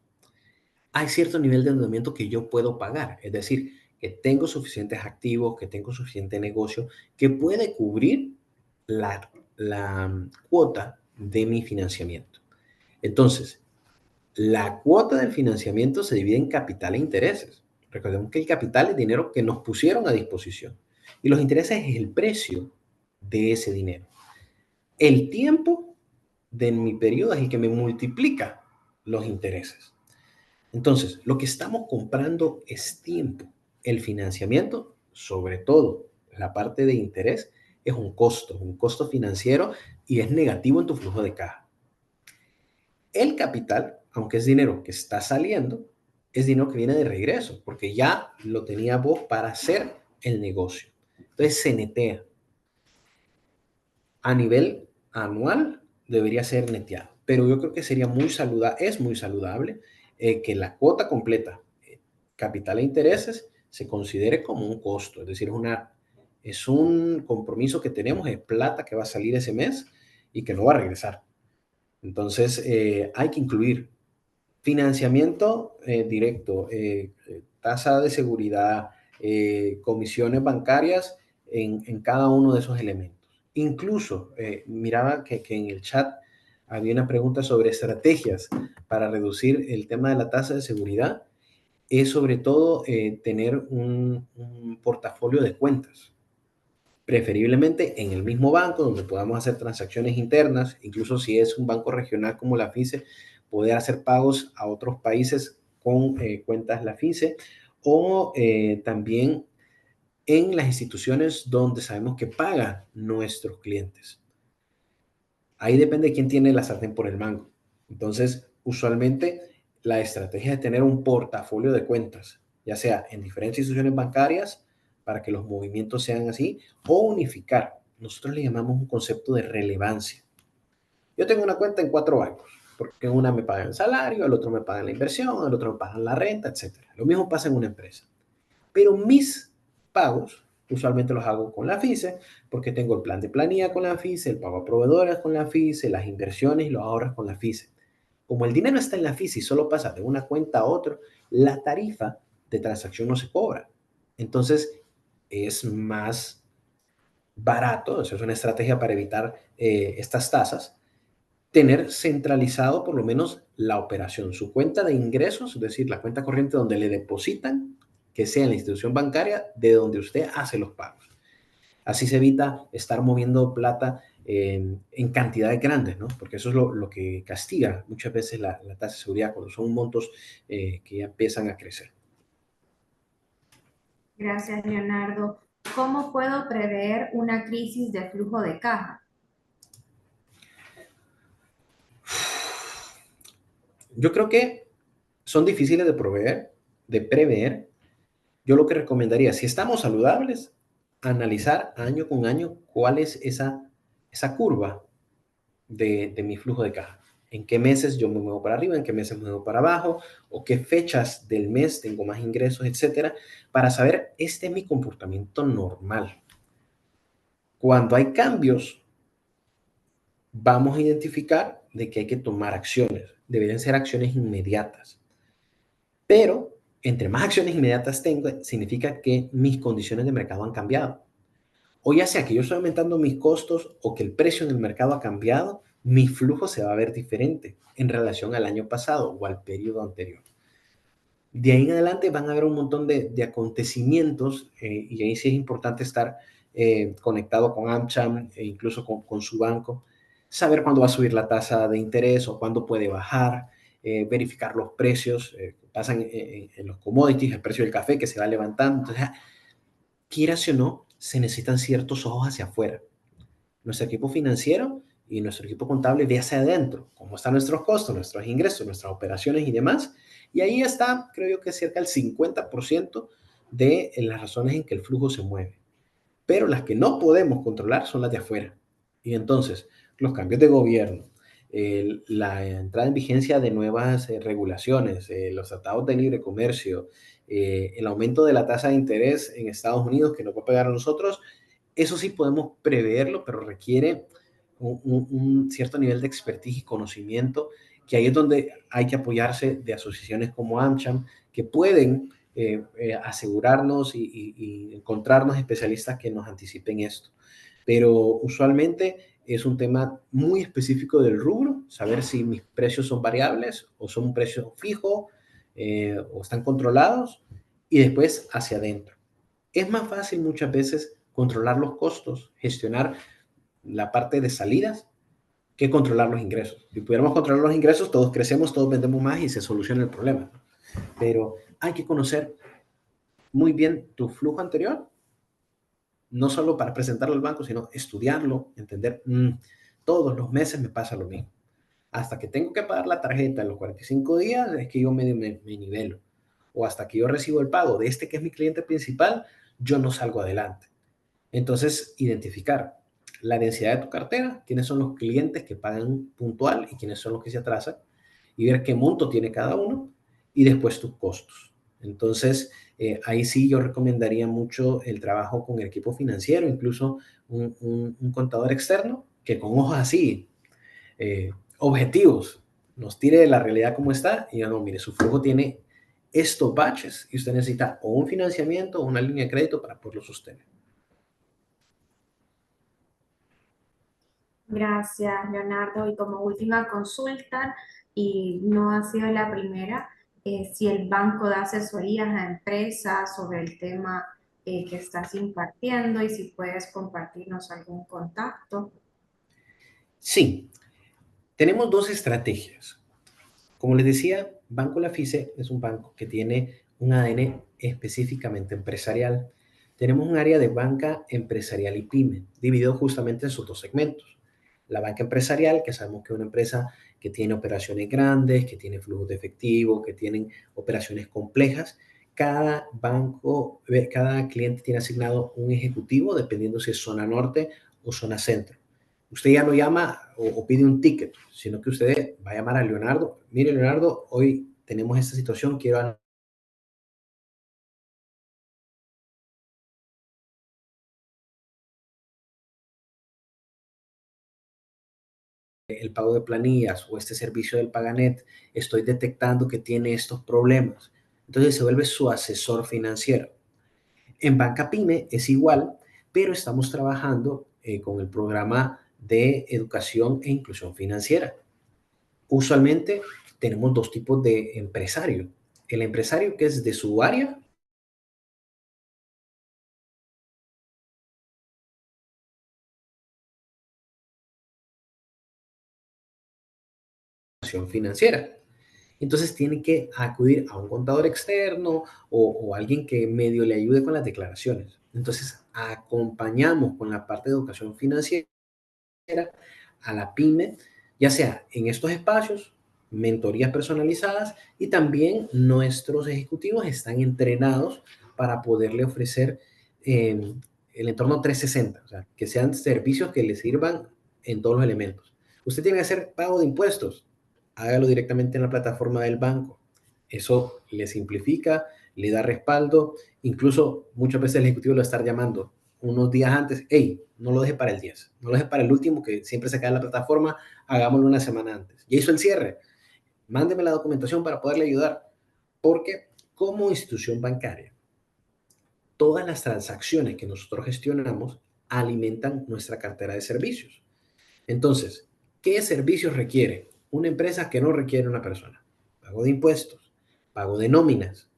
Hay cierto nivel de endeudamiento que yo puedo pagar, es decir, que tengo suficientes activos, que tengo suficiente negocio, que puede cubrir la cuota de mi financiamiento. Entonces, la cuota del financiamiento se divide en capital e intereses. Recordemos que el capital es dinero que nos pusieron a disposición y los intereses es el precio de ese dinero. El tiempo de mi periodo es el que me multiplica los intereses. Entonces, lo que estamos comprando es tiempo. El financiamiento, sobre todo la parte de interés, es un costo financiero y es negativo en tu flujo de caja. El capital, aunque es dinero que está saliendo, es dinero que viene de regreso, porque ya lo tenía vos para hacer el negocio. Entonces se netea. A nivel anual debería ser neteado, pero yo creo que sería muy saludable, es muy saludable que la cuota completa, capital e intereses, se considere como un costo, es decir, es un compromiso que tenemos, es plata que va a salir ese mes y que no va a regresar. Entonces, hay que incluir financiamiento directo, tasa de seguridad, comisiones bancarias en cada uno de esos elementos. Incluso, miraba que en el chat había una pregunta sobre estrategias para reducir el tema de la tasa de seguridad. es sobre todo tener un portafolio de cuentas, preferiblemente en el mismo banco donde podamos hacer transacciones internas, incluso si es un banco regional como la FICE, poder hacer pagos a otros países con cuentas la FICE o también en las instituciones donde sabemos que pagan nuestros clientes. Ahí depende de quién tiene la sartén por el mango. Entonces, usualmente la estrategia es tener un portafolio de cuentas, ya sea en diferentes instituciones bancarias para que los movimientos sean así, o unificar. Nosotros le llamamos un concepto de relevancia. Yo tengo una cuenta en 4 bancos, porque en una me pagan el salario, al otro me pagan la inversión, al otro me pagan la renta, etcétera. Lo mismo pasa en una empresa. Pero mis pagos usualmente los hago con la FICE porque tengo el plan de planilla con la FICE, el pago a proveedores con la FICE, las inversiones y los ahorros con la FICE. Como el dinero está en la FICE y solo pasa de una cuenta a otra, la tarifa de transacción no se cobra. Entonces es más barato, eso es una estrategia para evitar estas tasas, tener centralizado por lo menos la operación, su cuenta de ingresos, es decir, la cuenta corriente donde le depositan, que sea en la institución bancaria de donde usted hace los pagos. Así se evita estar moviendo plata en cantidades grandes, ¿no? Porque eso es lo que castiga muchas veces la tasa de seguridad cuando son montos que ya empiezan a crecer. Gracias, Leonardo. ¿Cómo puedo prever una crisis de flujo de caja? Yo creo que son difíciles de prever. Yo lo que recomendaría, si estamos saludables, analizar año con año cuál es esa curva de mi flujo de caja. En qué meses yo me muevo para arriba, en qué meses me muevo para abajo, o qué fechas del mes tengo más ingresos, etcétera, para saber este es mi comportamiento normal. Cuando hay cambios, vamos a identificar de que hay que tomar acciones. Deberían ser acciones inmediatas. Pero entre más acciones inmediatas tengo, significa que mis condiciones de mercado han cambiado. O ya sea que yo estoy aumentando mis costos o que el precio en el mercado ha cambiado, mi flujo se va a ver diferente en relación al año pasado o al periodo anterior. De ahí en adelante van a haber un montón de acontecimientos y ahí sí es importante estar conectado con AmCham e incluso con su banco, saber cuándo va a subir la tasa de interés o cuándo puede bajar, verificar los precios, pasan en los commodities, el precio del café que se va levantando. Entonces, quieras o no, se necesitan ciertos ojos hacia afuera. Nuestro equipo financiero y nuestro equipo contable ve hacia adentro, cómo están nuestros costos, nuestros ingresos, nuestras operaciones y demás. Y ahí está, creo yo que cerca del 50% de las razones en que el flujo se mueve. Pero las que no podemos controlar son las de afuera. Y entonces, los cambios de gobierno, la entrada en vigencia de nuevas regulaciones, los tratados de libre comercio, el aumento de la tasa de interés en Estados Unidos que nos va a pegar a nosotros, eso sí podemos preverlo, pero requiere un cierto nivel de expertise y conocimiento, que ahí es donde hay que apoyarse de asociaciones como AmCham, que pueden asegurarnos y encontrarnos especialistas que nos anticipen esto. Pero usualmente es un tema muy específico del rubro, saber si mis precios son variables o son un precio fijo o están controlados y después hacia adentro. Es más fácil muchas veces controlar los costos, gestionar la parte de salidas que controlar los ingresos. Si pudiéramos controlar los ingresos, todos crecemos, todos vendemos más y se soluciona el problema. Pero hay que conocer muy bien tu flujo anterior, no solo para presentarlo al banco, sino estudiarlo, entender, todos los meses me pasa lo mismo. Hasta que tengo que pagar la tarjeta en los 45 días, es que yo me nivelo. O hasta que yo recibo el pago de este que es mi cliente principal, yo no salgo adelante. Entonces, identificar la densidad de tu cartera, quiénes son los clientes que pagan puntual y quiénes son los que se atrasan, y ver qué monto tiene cada uno, y después tus costos. Entonces, ahí sí yo recomendaría mucho el trabajo con el equipo financiero, incluso un contador externo que con ojos así, objetivos, nos tire de la realidad como está y ya no, mire, su flujo tiene estos baches y usted necesita o un financiamiento o una línea de crédito para poderlo sostener. Gracias, Leonardo. Y como última consulta, y no ha sido la primera, si el banco da asesorías a empresas sobre el tema que estás impartiendo y si puedes compartirnos algún contacto. Sí, tenemos dos estrategias. Como les decía, Banco Lafice es un banco que tiene un ADN específicamente empresarial. Tenemos un área de banca empresarial y pyme, dividido justamente en sus dos segmentos. La banca empresarial, que sabemos que es una empresa que tiene operaciones grandes, que tiene flujos de efectivo, que tienen operaciones complejas. Cada banco, cada cliente tiene asignado un ejecutivo, dependiendo si es zona norte o zona centro. Usted ya no llama o pide un ticket, sino que usted va a llamar a Leonardo. Mire, Leonardo, hoy tenemos esta situación, quiero el pago de planillas o este servicio del Paganet, estoy detectando que tiene estos problemas. Entonces se vuelve su asesor financiero. En Banca Pyme es igual, pero estamos trabajando con el programa de educación e inclusión financiera. Usualmente tenemos dos tipos de empresario. El empresario que es de su área financiera. Entonces tiene que acudir a un contador externo o alguien que medio le ayude con las declaraciones. Entonces acompañamos con la parte de educación financiera a la pyme, ya sea en estos espacios, mentorías personalizadas y también nuestros ejecutivos están entrenados para poderle ofrecer el entorno 360, o sea, que sean servicios que le sirvan en todos los elementos. Usted tiene que hacer pago de impuestos, hágalo directamente en la plataforma del banco. Eso le simplifica, le da respaldo, incluso muchas veces el ejecutivo lo va a estar llamando unos días antes, hey, no lo deje para el 10, no lo deje para el último, que siempre se cae en la plataforma, hagámoslo una semana antes. Ya hizo el cierre, mándeme la documentación para poderle ayudar, porque como institución bancaria, todas las transacciones que nosotros gestionamos alimentan nuestra cartera de servicios. Entonces, ¿qué servicios requiere una empresa que no requiere una persona? Pago de impuestos, pago de nóminas,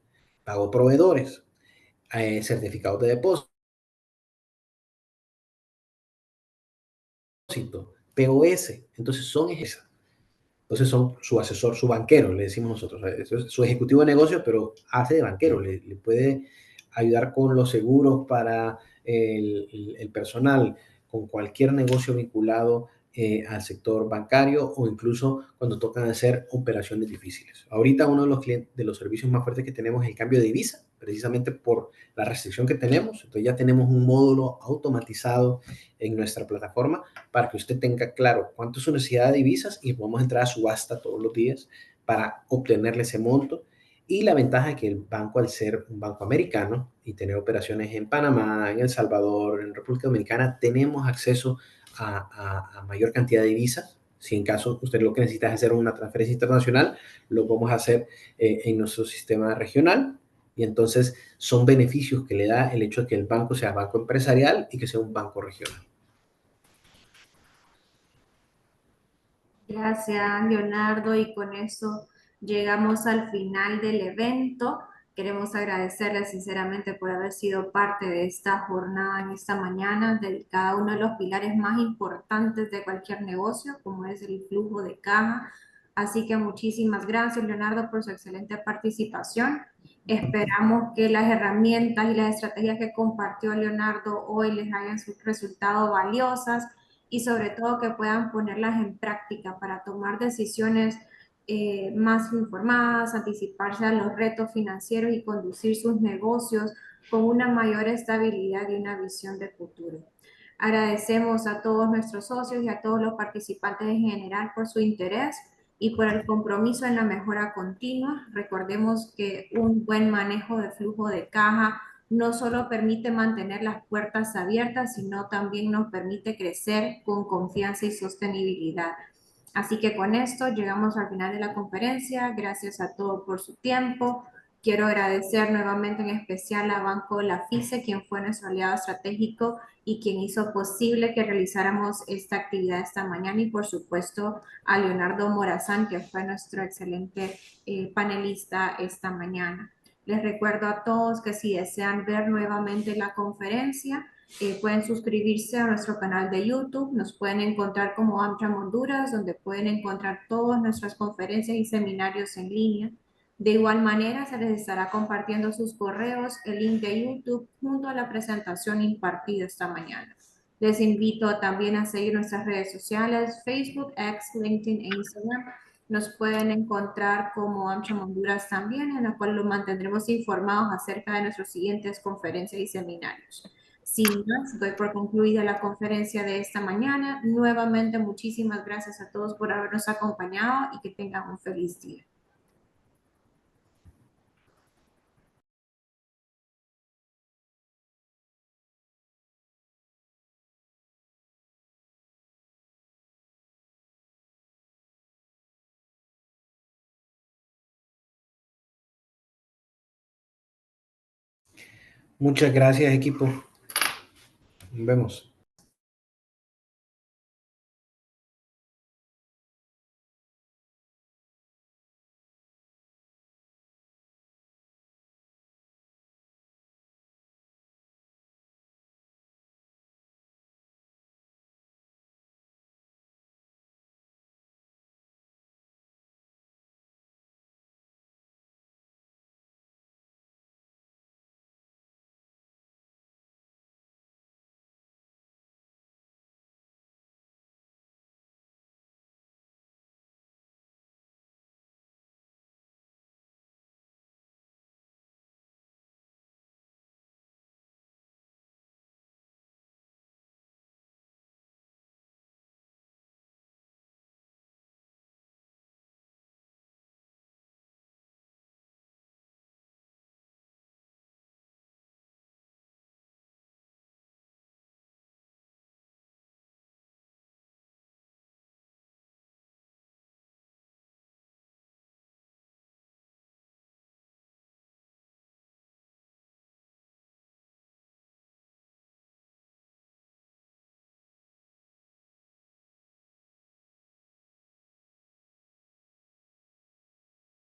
pago de proveedores, certificados de depósito, POS. Entonces, son esas. Entonces son su asesor, su banquero, le decimos nosotros. Eso es su ejecutivo de negocio, pero hace de banquero. Le puede ayudar con los seguros para el personal, con cualquier negocio vinculado al sector bancario o incluso cuando tocan hacer operaciones difíciles. Ahorita uno de los, de los servicios más fuertes que tenemos es el cambio de divisa, precisamente por la restricción que tenemos. Entonces ya tenemos un módulo automatizado en nuestra plataforma para que usted tenga claro cuánto es su necesidad de divisas y podamos entrar a subasta todos los días para obtenerle ese monto. Y la ventaja es que el banco, al ser un banco americano y tener operaciones en Panamá, en El Salvador, en República Dominicana, tenemos acceso a mayor cantidad de divisas. Si en caso usted lo que necesita es hacer una transferencia internacional, lo podemos hacer en nuestro sistema regional. Y entonces son beneficios que le da el hecho de que el banco sea banco empresarial y que sea un banco regional. Gracias, Leonardo, y con eso llegamos al final del evento. Queremos agradecerle sinceramente por haber sido parte de esta jornada en esta mañana, dedicada a uno de los pilares más importantes de cualquier negocio, como es el flujo de caja. Así que muchísimas gracias, Leonardo, por su excelente participación. Esperamos que las herramientas y las estrategias que compartió Leonardo hoy les hayan resultado valiosas y sobre todo que puedan ponerlas en práctica para tomar decisiones más informadas, anticiparse a los retos financieros y conducir sus negocios con una mayor estabilidad y una visión de futuro. Agradecemos a todos nuestros socios y a todos los participantes en general por su interés y por el compromiso en la mejora continua. Recordemos que un buen manejo de flujo de caja no solo permite mantener las puertas abiertas, sino también nos permite crecer con confianza y sostenibilidad. Así que con esto llegamos al final de la conferencia. Gracias a todos por su tiempo. Quiero agradecer nuevamente en especial a Banco Lafice, quien fue nuestro aliado estratégico y quien hizo posible que realizáramos esta actividad esta mañana, y por supuesto a Leonardo Morazán, que fue nuestro excelente panelista esta mañana. Les recuerdo a todos que si desean ver nuevamente la conferencia, pueden suscribirse a nuestro canal de YouTube. Nos pueden encontrar como AmCham Honduras, donde pueden encontrar todas nuestras conferencias y seminarios en línea. De igual manera, se les estará compartiendo sus correos, el link de YouTube junto a la presentación impartida esta mañana. Les invito también a seguir nuestras redes sociales, Facebook, X, LinkedIn e Instagram. Nos pueden encontrar como AmCham Honduras también, en la cual los mantendremos informados acerca de nuestras siguientes conferencias y seminarios. Sin más, doy por concluida la conferencia de esta mañana. Nuevamente, muchísimas gracias a todos por habernos acompañado y que tengan un feliz día. Muchas gracias, equipo. Nos vemos.